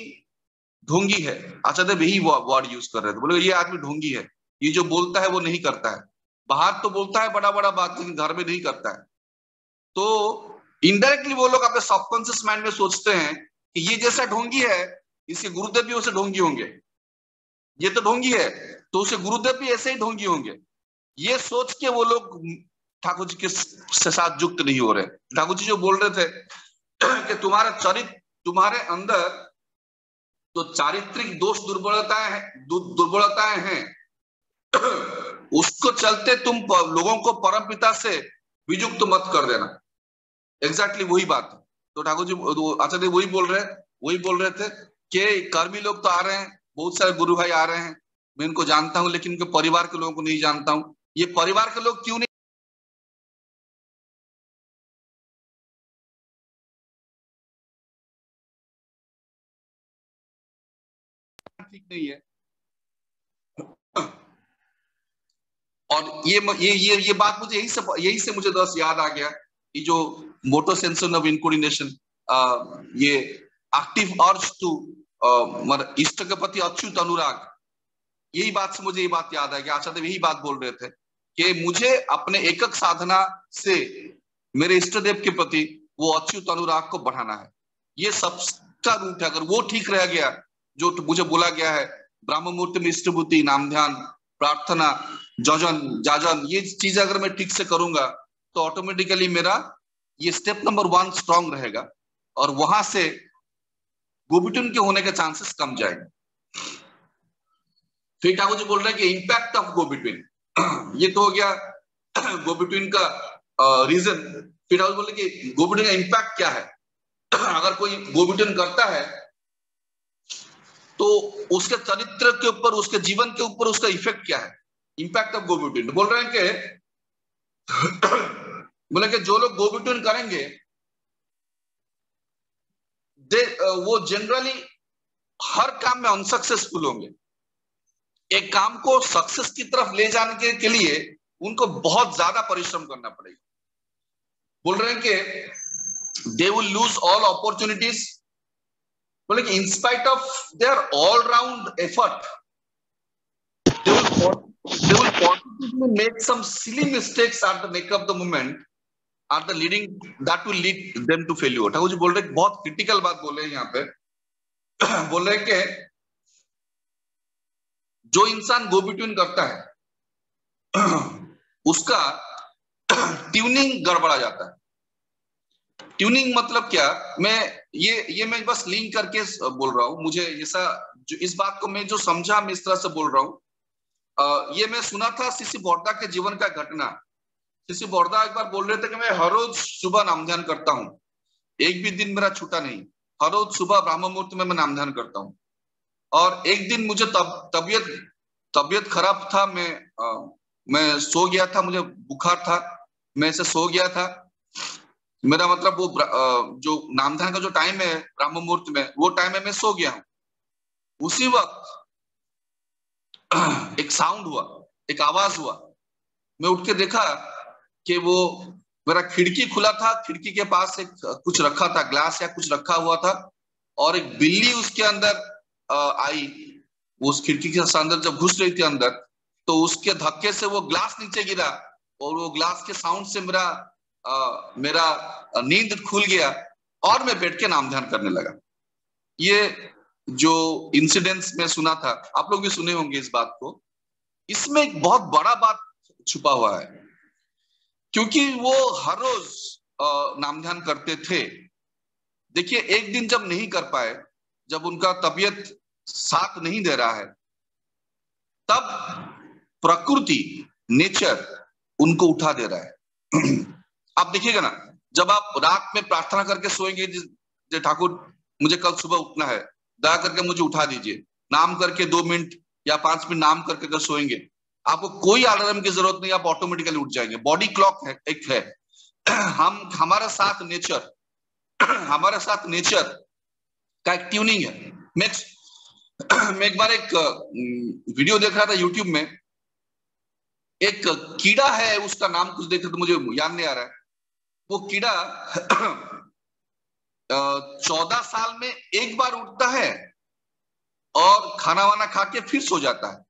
ढोंगी है। अच्छा देव यही वर्ड यूज कर रहे थे, बोले ये आदमी ढोंगी है, ये जो बोलता है वो नहीं करता है। बाहर तो बोलता है बड़ा बड़ा बात, लेकिन घर में नहीं करता है। तो इनडायरेक्टली वो लोग अपने सबकॉन्शियस माइंड में सोचते हैं कि ये जैसा ढोंगी है, इसके गुरुदेव भी उसे ढोंगी होंगे। ये तो ढोंगी है तो उसे गुरुदेव भी ऐसे ही ढोंगी होंगे। ये सोच के वो लोग ठाकुर जी के साथ युक्त नहीं हो रहे। ठाकुर जी जो बोल रहे थे कि तुम्हारे अंदर तो चारित्रिक दोष दुर्बलताएं हैं, उसको चलते तुम लोगों को परमपिता से वियुक्त मत कर देना। एग्जैक्टली वही बात है। तो ठाकुर जी आचार्य वही बोल रहे थे कि कर्मी लोग तो आ रहे हैं, बहुत सारे गुरु भाई आ रहे हैं, मैं इनको जानता हूं, लेकिन उनके परिवार के लोगों को नहीं जानता हूं। ये परिवार के लोग क्यों नहीं ठीक नहीं है? और ये बात मुझे यही से मुझे दस याद आ गया, ये जो मोटो सेंसन ऑफ इनकोर्डिनेशन, ये एक्टिव अर्ज टू मतलब इष्ट के प्रति अच्युत अनुराग, यही बात से मुझे ये बात याद आ गया। आचार्य देव यही बात बोल रहे थे कि मुझे अपने एकक साधना से मेरे इष्ट देव के प्रति वो अच्युत अनुराग को बढ़ाना है। ये सबका रूट है। अगर वो ठीक रह गया, जो मुझे बोला गया है ब्रह्म मुहूर्त में इष्टभूति, नाम ध्यान, प्रार्थना, जजन जाजन, ये चीज अगर मैं ठीक से करूंगा तो ऑटोमेटिकली मेरा ये स्टेप नंबर 1 स्ट्रांग रहेगा और वहां से गोबिटन के होने के चांसेस कम जाएंगे। फिर ठाकुर जी बोल रहे हैं कि इंपैक्ट ऑफ गो बिटवीन, ये तो हो गया गो बिटवीन का रीजन। फिर ठाकुर बोल रहे कि गो बिटवीन का इंपैक्ट क्या है। अगर कोई गो बिटवीन करता है तो उसके चरित्र के ऊपर, उसके जीवन के ऊपर उसका इफेक्ट क्या है, इंपैक्ट ऑफ गो बिटवीन। बोल रहे हैं कि बोले कि जो लोग गो बिटवीन करेंगे वो जनरली हर काम में अनसक्सेसफुल होंगे। एक काम को सक्सेस की तरफ ले जाने के लिए उनको बहुत ज्यादा परिश्रम करना पड़ेगा। बोल रहे हैं कि they will lose all opportunities, बोले कि in spite of their all round effort they will possibly make some silly mistakes at the neck of the moment, at the leading that will lead them to failure। Thakur ji बोल रहे हैं बहुत क्रिटिकल बात बोल रहे हैं यहाँ पे। बोल रहे हैं कि जो इंसान गो बिटवीन करता है उसका ट्यूनिंग गड़बड़ा जाता है। ट्यूनिंग मतलब क्या, मैं बस लिंक करके बोल रहा हूं। मुझे ऐसा जो इस बात को मैं जो समझा मैं इस तरह से बोल रहा हूं। ये मैं सुना था शिशि बोर्दा के जीवन का घटना। शिशि बोर्दा एक बार बोल रहे थे कि मैं हर रोज सुबह नाम ध्यान करता हूँ, एक भी दिन मेरा छूटा नहीं, हर रोज सुबह ब्रह्म मुहूर्त में मैं नाम ध्यान करता हूँ। और एक दिन मुझे तबियत खराब था, मैं सो गया था, मुझे बुखार था, मैं ऐसे सो गया था। मेरा मतलब वो जो नाम ध्यान का जो टाइम है ब्रह्म मुहूर्त में, वो टाइम में मैं सो गया हूँ। उसी वक्त एक साउंड हुआ, एक आवाज हुआ। मैं उठ के देखा कि वो मेरा खिड़की खुला था, खिड़की के पास एक कुछ रखा था, ग्लास या कुछ रखा हुआ था, और एक बिल्ली उसके अंदर आई। उस खिड़की के अंदर जब घुस रही थी अंदर, तो उसके धक्के से वो ग्लास नीचे गिरा और वो ग्लास के साउंड से मेरा मेरा नींद खुल गया और मैं बैठ के नाम ध्यान करने लगा। ये जो इंसिडेंट्स में सुना था, आप लोग भी सुने होंगे इस बात को। इसमें एक बहुत बड़ा बात छुपा हुआ है, क्योंकि वो हर रोज नाम ध्यान करते थे। देखिए, एक दिन जब नहीं कर पाए, जब उनका तबीयत साथ नहीं दे रहा है, तब प्रकृति, नेचर उनको उठा दे रहा है। आप देखिएगा ना, जब आप रात में प्रार्थना करके सोएंगे, ठाकुर मुझे कल सुबह उठना है, दया करके मुझे उठा दीजिए, नाम करके 2 मिनट या 5 मिनट नाम करके अगर सोएंगे, आपको कोई अलार्म की जरूरत नहीं, आप ऑटोमेटिकली उठ जाएंगे। बॉडी क्लॉक है, एक है। हमारे साथ नेचर का एक ट्यूनिंग है। मैं एक बार एक वीडियो देख रहा था यूट्यूब में, एक कीड़ा है, उसका नाम कुछ देख रहे तो मुझे याद नहीं आ रहा है। वो कीड़ा 14 साल में एक बार उठता है और खाना वाना खा के फिर सो जाता है।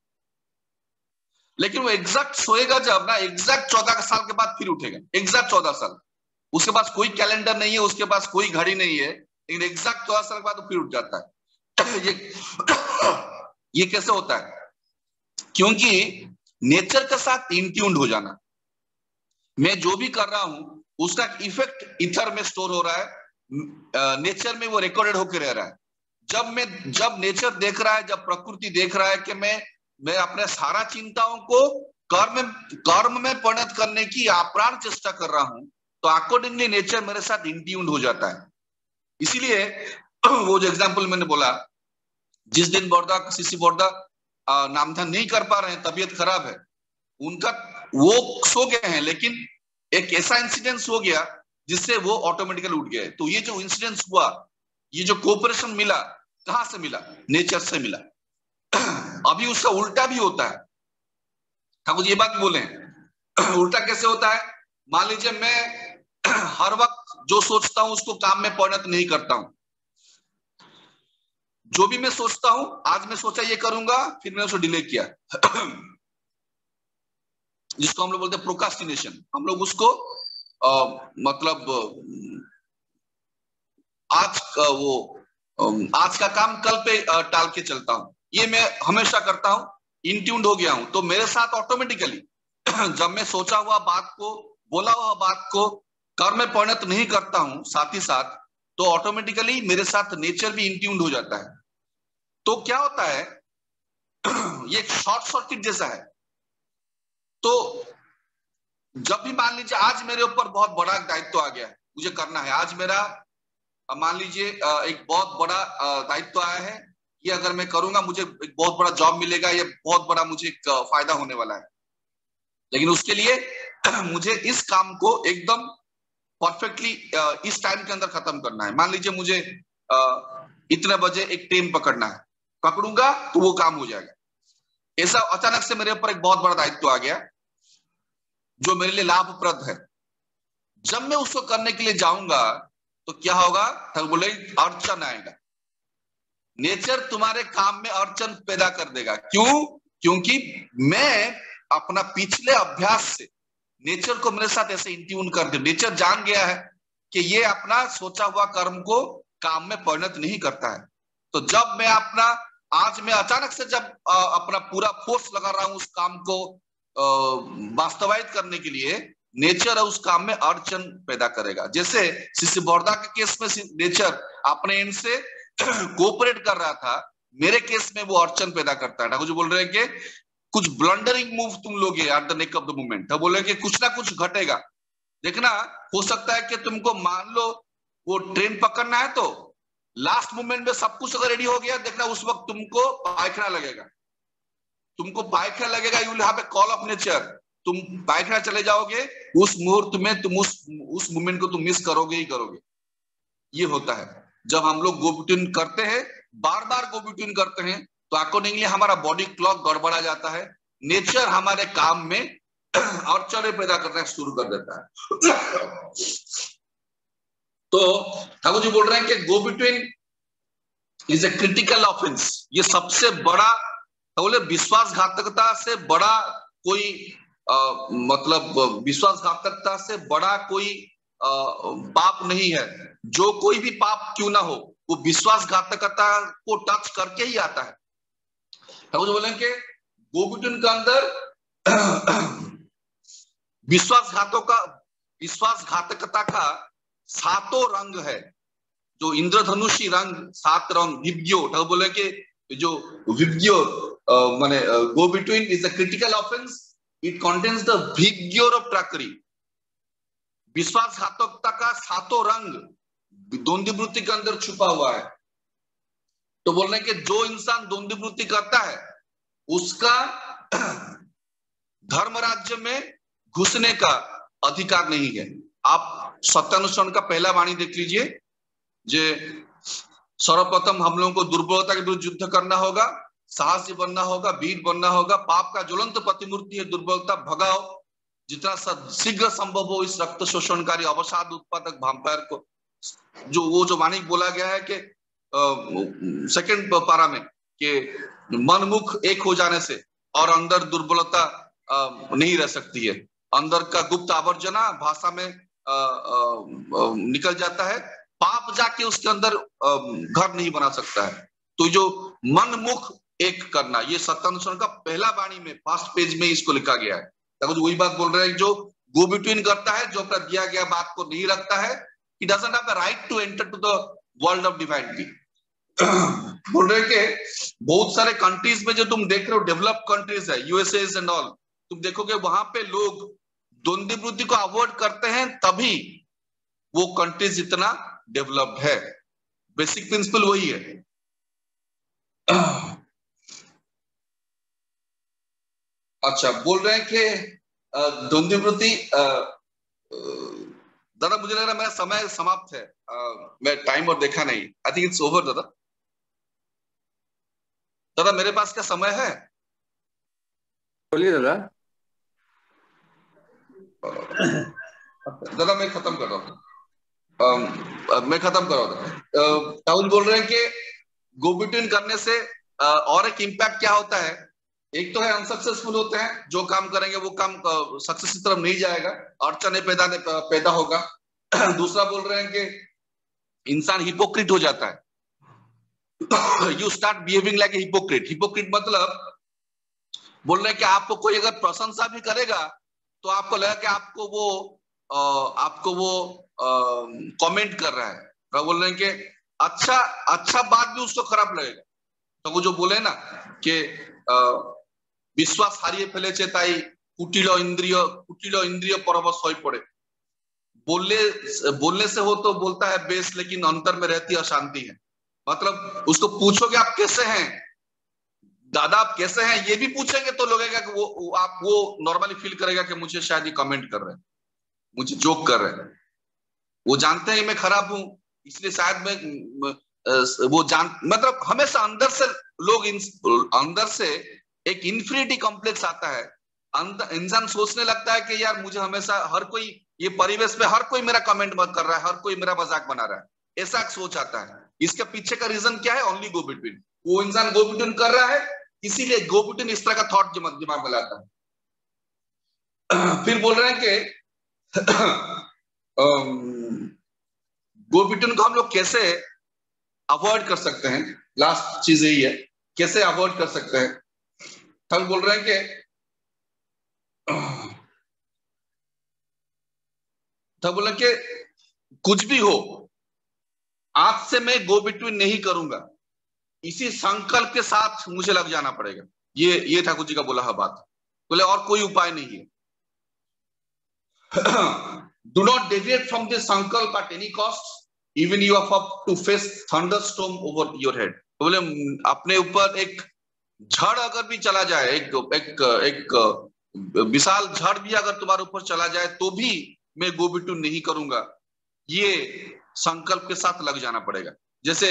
लेकिन वो एग्जैक्ट सोएगा जब ना, एग्जैक्ट 14 साल के बाद फिर उठेगा, एग्जैक्ट 14 साल। उसके पास कोई कैलेंडर नहीं है, उसके पास कोई घड़ी नहीं है, लेकिन एग्जैक्ट 14 साल के बाद वो फिर उठ जाता है। ये कैसे होता है? क्योंकि नेचर के साथ इंट्यून्ड हो जाना। मैं जो भी कर रहा हूं उसका इफेक्ट ईथर में स्टोर हो रहा है, नेचर में वो रिकॉर्डेड होकर रह रहा है। जब नेचर देख रहा है, जब प्रकृति देख रहा है कि मैं अपने सारा चिंताओं को कर्म में परिणत करने की आप्राण चेष्टा कर रहा हूं, तो अकॉर्डिंगली नेचर मेरे साथ इंट्यून्ड हो जाता है। इसीलिए वो जो एग्जाम्पल मैंने बोला, जिस दिन सीसी बोर्दा नाम ध्यान नहीं कर पा रहे हैं, तबीयत खराब है उनका, वो सो गए हैं, लेकिन एक ऐसा इंसिडेंस हो गया जिससे वो ऑटोमेटिकली उठ गए। तो ये जो इंसिडेंस हुआ, ये जो कोऑपरेशन मिला, कहां से मिला? नेचर से मिला। अभी उसका उल्टा भी होता है। ठाकुर जी ये बात भी बोले हैं। उल्टा कैसे होता है? मान लीजिए मैं हर वक्त जो सोचता हूं उसको काम में परिणत नहीं करता हूं। जो भी मैं सोचता हूं, आज मैं सोचा ये करूंगा, फिर मैंने उसको डिले किया, जिसको हम लोग बोलते हैं प्रोक्रास्टिनेशन। हम लोग उसको मतलब आज का काम कल पे टाल के चलता हूं। ये मैं हमेशा करता हूं, इंट्यून्ड हो गया हूं। तो मेरे साथ ऑटोमेटिकली जब मैं सोचा हुआ बात को, बोला हुआ बात को कर्म में परिणत नहीं करता हूं साथ ही साथ, तो ऑटोमेटिकली मेरे साथ नेचर भी इंट्यून्ड हो जाता है। तो क्या होता है, ये एक शॉर्ट सर्किट जैसा है। तो जब भी मान लीजिए आज मेरे ऊपर बहुत बड़ा दायित्व आ गया है, मुझे करना है, आज मेरा मान लीजिए एक बहुत बड़ा दायित्व आया है, ये अगर मैं करूंगा मुझे एक बहुत बड़ा जॉब मिलेगा, ये बहुत बड़ा मुझे एक फायदा होने वाला है। लेकिन उसके लिए मुझे इस काम को एकदम परफेक्टली इस टाइम के अंदर खत्म करना है। मान लीजिए मुझे इतने बजे एक ट्रेन पकड़ना है, पकड़ूंगा तो वो काम हो जाएगा। ऐसा अचानक से मेरे ऊपर एक बहुत बड़ा दायित्व आ गया जो मेरे लिए लाभप्रद है। जब मैं उसको करने के लिए जाऊंगा तो क्या होगा? ठाकुर बोले अड़चन आएगा। नेचर तुम्हारे काम में अड़चन पैदा कर देगा। क्यों? क्योंकि मैं अपना पिछले अभ्यास से नेचर को मेरे साथ ऐसे इंट्यून कर दे। नेचर जान गया है कि ये अपना सोचा हुआ कर्म को काम में परिणत नहीं करता है। तो जब मैं आज मैं अचानक से जब अपना पूरा फोर्स लगा रहा हूं उस काम को वास्तवायित करने के लिए, नेचर उस काम में अड़चन पैदा करेगा। जैसे शिष्य बोर्दा के केस में नेचर अपने एंड से कोऑपरेट कर रहा था, मेरे केस में वो अड़चन पैदा करता है। ठाकुर जी बोल रहे हैं कि कुछ ब्लंडरिंग मूव तुम लोगे at the neck of the moment. तो बोले कि कुछ ना कुछ घटेगा। देखना, हो सकता है कि तुमको मान लो वो ट्रेन पकड़ना है, तो लास्ट मोमेंट में सब कुछ अगर रेडी हो गया, देखना उस वक्त तुमको पायखाना लगेगा, you will have a call of nature. तुम पायखाना चले जाओगे, उस मुहूर्त में तुम उस मोमेंट को तुम मिस करोगे ही करोगे। ये होता है जब हम लोग गो बिटवीन करते हैं, बार बार गो बिटवीन करते हैं, तो अकॉर्डिंगली हमारा बॉडी क्लॉक गड़बड़ा जाता है। नेचर हमारे काम में अड़चने पैदा करना शुरू कर देता है। तो ठाकुर जी बोल रहे हैं कि go between is a critical offence. ये सबसे बड़ा, बोले विश्वासघातकता से बड़ा कोई मतलब विश्वासघातकता से बड़ा कोई पाप नहीं है। जो कोई भी पाप क्यों ना हो वो विश्वासघातकता को टच करके ही आता है। तो जो बोलेंगे गोबिटून के अंदर विश्वासघातकता का 7 रंग है, जो इंद्रधनुषी रंग 7 रंग विज्ञो। तो बोले कि जो विज्ञो माने go between is a critical offence, it contains the विज्ञोर ऑफ ट्रैकरी। विश्वासघातकता का 7 रंग द्वंद्ववृत्ति के अंदर छुपा हुआ है। तो बोल रहे हैं कि जो इंसान द्वंद्ववृत्ति करता है उसका धर्म राज्य में घुसने का अधिकार नहीं है। आप सत्यानुसरण का पहला वाणी देख लीजिए, जे सर्वप्रथम हम लोगों को दुर्बलता के विरुद्ध युद्ध करना होगा, साहसी बनना होगा, वीर बनना होगा। पाप का ज्वलंत प्रतिमूर्ति है दुर्बलता, भगाओ जितना शीघ्र संभव हो इस रक्त शोषणकारी अवसाद उत्पादक वैम्पायर को। जो वाणी बोला गया है कि सेकंड पारा में कि मन मुख एक हो जाने से और अंदर दुर्बलता नहीं रह सकती है। अंदर का गुप्त आवर्जना भाषा में निकल जाता है, पाप जाके उसके अंदर घर नहीं बना सकता है। तो जो मन मुख एक करना, ये सत्यानुसरण का पहला वाणी में फर्स्ट पेज में इसको लिखा गया है। तो वही बात बोल रहे हैं, जो गो बिटवीन करता है, जो अपना दिया गया बात को नहीं रखता है, he doesn't have the right to enter to the world of divinity। बोल रहे कि बहुत सारे कंट्रीज में जो तुम देख रहे हो, डेवलप कंट्रीज है, यूएसए एंड ऑल, तुम देखोगे वहां पे लोग द्वंद्ववृत्ति को अवॉइड करते हैं, तभी वो कंट्रीज इतना डेवलप्ड है। बेसिक प्रिंसिपल वही है। अच्छा, बोल रहे हैं कि द्वंद्ववृत्ति, दादा मुझे लग रहा है मेरा समय समाप्त है। मैं टाइम और देखा नहीं, आई थिंक इट्स ओवर। दादा दादा मेरे पास क्या समय है? बोलिए दादा। दादा मैं खत्म कर रहा हूँ, मैं खत्म कर रहा हूँ। राहुल बोल रहे हैं कि गो बिटवीन करने से और एक इम्पैक्ट क्या होता है। एक तो है अनसक्सेसफुल होते हैं, जो काम करेंगे वो काम सक्सेस की तरफ नहीं जाएगा, अड़चने पैदा होगा। दूसरा बोल रहे हैं कि इंसान हिपोक्रिट हो जाता है। You start behaving like a hypocrite. Hypocrite मतलब बोल रहे हैं कि आपको कोई अगर प्रशंसा भी करेगा तो आपको लगेगा कि आपको वो कमेंट कर रहा है। तो बोल रहे हैं कि अच्छा बात भी उसको खराब लगेगा। तो वो जो बोले ना कि विश्वास हारिए फेले ताई कुटिल इंद्रिय परवश हो पड़े। बोलने से हो तो बोलता है बेस, लेकिन अंतर में रहती अशांति है। मतलब उसको पूछोगे आप कैसे हैं दादा, आप कैसे हैं, ये भी पूछेंगे तो लगेगा कि वो नॉर्मली फील करेगा कि मुझे शायद ये कमेंट कर रहे हैं, मुझे जोक कर रहे हैं। वो जानते हैं मैं खराब हूं, इसलिए शायद मैं मतलब हमेशा अंदर से लोग अंदर से एक इन्फिनिटी कॉम्प्लेक्स आता है। इंसान सोचने लगता है कि यार मुझे हमेशा हर कोई, ये परिवेश में हर कोई मेरा कमेंट मत कर रहा है, हर कोई मेरा मजाक बना रहा है, ऐसा सोच आता है। इसके पीछे का रीजन क्या है? Only go between. वो इंसान गो बिटवीन कर रहा है, इसीलिए गो बिटवीन इस तरह का थॉट दिमाग में लाता है। फिर बोल रहे हैं कि गो बिटवीन को हम लोग कैसे अवॉइड कर सकते हैं। लास्ट चीज यही है, कैसे अवॉइड कर सकते हैं। हम बोल रहे हैं कि बोला कि कुछ भी हो, आज से मैं गो बिटवीन नहीं करूंगा, इसी संकल्प के साथ मुझे लग जाना पड़ेगा। ये ठाकुर जी का बोला है बात। बोले और कोई उपाय नहीं है। Do not deviate from this संकल्प at any cost, even you have to face thunderstorm over your head. बोले अपने ऊपर एक झड़ अगर भी चला जाए, एक विशाल झड़ भी अगर तुम्हारे ऊपर चला जाए, तो भी मैं गो बिटवीन नहीं करूंगा, ये संकल्प के साथ लग जाना पड़ेगा। जैसे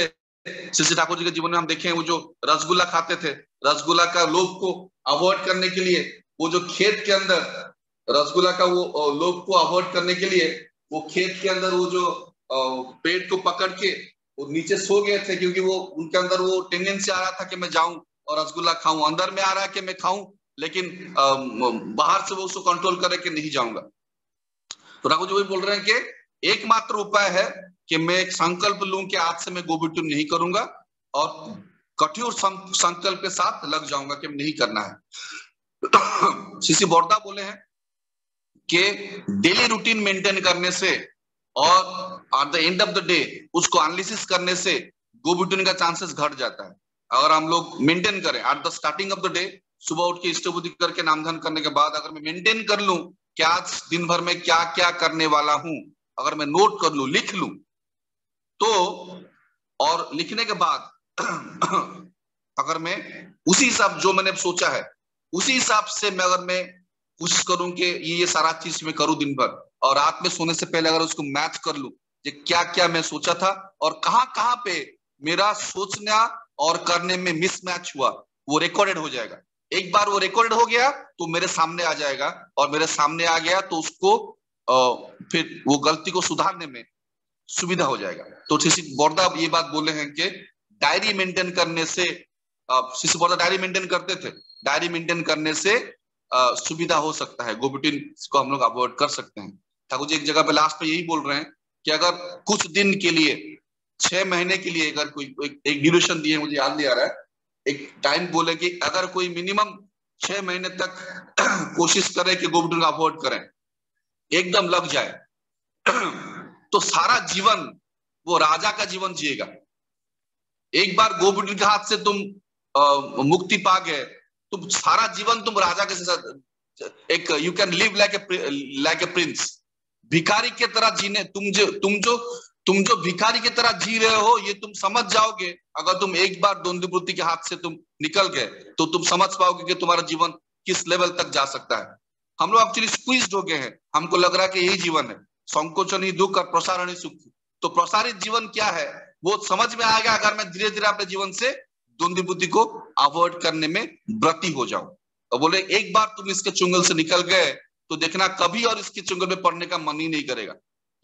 श्री ठाकुर जी के जीवन में हम देखें, वो जो रसगुल्ला खाते थे, रसगुल्ला का लोभ को अवॉइड करने के लिए, वो जो खेत के अंदर रसगुल्ला का वो लोभ को अवॉइड करने के लिए वो खेत के अंदर वो जो पेड़ को पकड़ के वो नीचे सो गए थे, क्योंकि वो उनके अंदर वो टेंडेंसी आ रहा था कि मैं जाऊं और रसगुल्ला खाऊं। अंदर में आ रहा है कि मैं खाऊं, लेकिन बाहर से वो उसको कंट्रोल करे कि नहीं जाऊंगा। तो ठाकुर जी वही बोल रहे हैं कि एकमात्र उपाय है कि मैं एक संकल्प लूं कि आज से मैं गोबिटून नहीं करूंगा और कठोर संकल्प के साथ लग जाऊंगा कि नहीं करना है। श्री बोरदा बोले हैं कि डेली रूटीन मेंटेन करने से और at the end of the day उसको एनालिसिस करने से गोबिटून का चांसेस घट जाता है। अगर हम लोग मेंटेन करें at the starting of the day, सुबह उठ के इष्टबुद्धि करके नाम ध्यान करने के बाद अगर मैं मेंटेन कर लूं कि आज दिन भर में क्या क्या करने वाला हूं, अगर मैं नोट कर लूं, लिख लूं, तो और लिखने के बाद अगर मैं उसी हिसाब जो मैंने सोचा है उसी हिसाब से मैं अगर मैं कोशिश करूं कि ये सारा चीज मैं करूं दिन भर, और रात में सोने से पहले अगर उसको मैच कर लूं कि क्या क्या मैं सोचा था और कहां कहां पे मेरा सोचना और करने में मिसमैच हुआ, वो रिकॉर्डेड हो जाएगा। एक बार वो रिकॉर्डेड हो गया तो मेरे सामने आ जाएगा, और मेरे सामने आ गया तो उसको फिर वो गलती को सुधारने में सुविधा हो जाएगा। तो श्री बोरदा ये बात बोले हैं कि डायरी मेंटेन करने से, श्री बोरदा डायरी मेंटेन करते थे, डायरी मेंटेन करने से सुविधा हो सकता है, गोबिटून को हम लोग अवॉइड कर सकते हैं। ठाकुर जी एक जगह पे लास्ट में यही बोल रहे हैं कि अगर कुछ दिन के लिए, 6 महीने के लिए अगर कोई एक ड्यूरेशन दिए, मुझे याद नहीं आ रहा है, एक टाइम बोले कि अगर कोई मिनिमम 6 महीने तक कोशिश करे कि गोबिटून को अवॉइड करें, एकदम लग जाए तो सारा जीवन वो राजा का जीवन जिएगा। एक बार गोबिटून के हाथ से तुम मुक्ति पा गए, तुम सारा जीवन तुम राजा के साथ एक you can live like a Prince. भिखारी की तरह जीने, तुम जो भिखारी की तरह जी रहे हो ये तुम समझ जाओगे। अगर तुम एक बार द्वंद्ववृत्ति के हाथ से तुम निकल गए तो तुम समझ पाओगे कि तुम्हारा जीवन किस लेवल तक जा सकता है। हम लोग एक्चुअली स्क्वीज्ड हो गए हैं, हमको लग रहा है कि यही जीवन है, संकोचन ही दुख और प्रसारण ही सुख। तो प्रसारित जीवन क्या है वो समझ में आएगा अगर मैं धीरे धीरे अपने जीवन से द्वंद्व बुद्धि को अवॉइड करने में व्रती हो जाऊं। तो बोले एक बार तुम इसके चुंगल से निकल गए तो देखना कभी और इसके चुंगल में पड़ने का मन ही नहीं करेगा।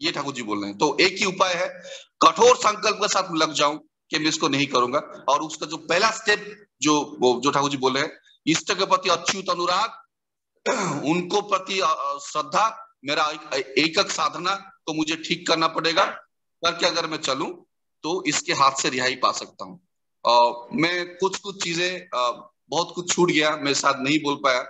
ये ठाकुर जी बोल रहे हैं। तो एक ही उपाय है, कठोर संकल्प के साथ लग जाऊं कि मैं इसको नहीं करूंगा। और उसका जो पहला स्टेप जो ठाकुर जी बोले हैं, इष्ट के प्रति अच्युत अनुराग, उनको प्रति श्रद्धा, मेरा एकक साधना को मुझे ठीक करना पड़ेगा, करके अगर मैं चलूं तो इसके हाथ से रिहाई पा सकता हूँ। मैं कुछ चीजें बहुत कुछ छूट गया, मैं शायद नहीं बोल पाया,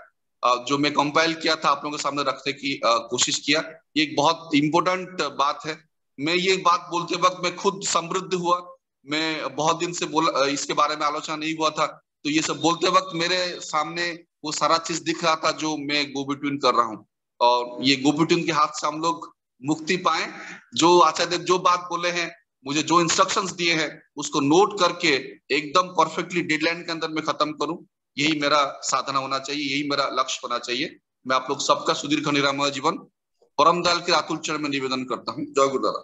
जो मैं कंपाइल किया था आप लोगों के सामने रखने की कोशिश किया। ये एक बहुत इंपॉर्टेंट बात है। मैं ये बात बोलते वक्त मैं खुद समृद्ध हुआ, मैं बहुत दिन से इसके बारे में आलोचना नहीं हुआ था, तो ये सब बोलते वक्त मेरे सामने वो सारा चीज दिख रहा था जो मैं गोबिटून कर रहा हूँ। और ये गोबिटून के हाथ से हम लोग मुक्ति पाए। जो आचार्य देव जो बात बोले हैं, मुझे जो इंस्ट्रक्शंस दिए हैं, उसको नोट करके एकदम परफेक्टली डेडलाइन के अंदर मैं खत्म करूं, यही मेरा साधना होना चाहिए, यही मेरा लक्ष्य होना चाहिए। मैं आप लोग सबका सुदीर्घ निरामय जीवन परम दयाल के अतुल चरण में निवेदन करता हूँ। जय गुरुदेव।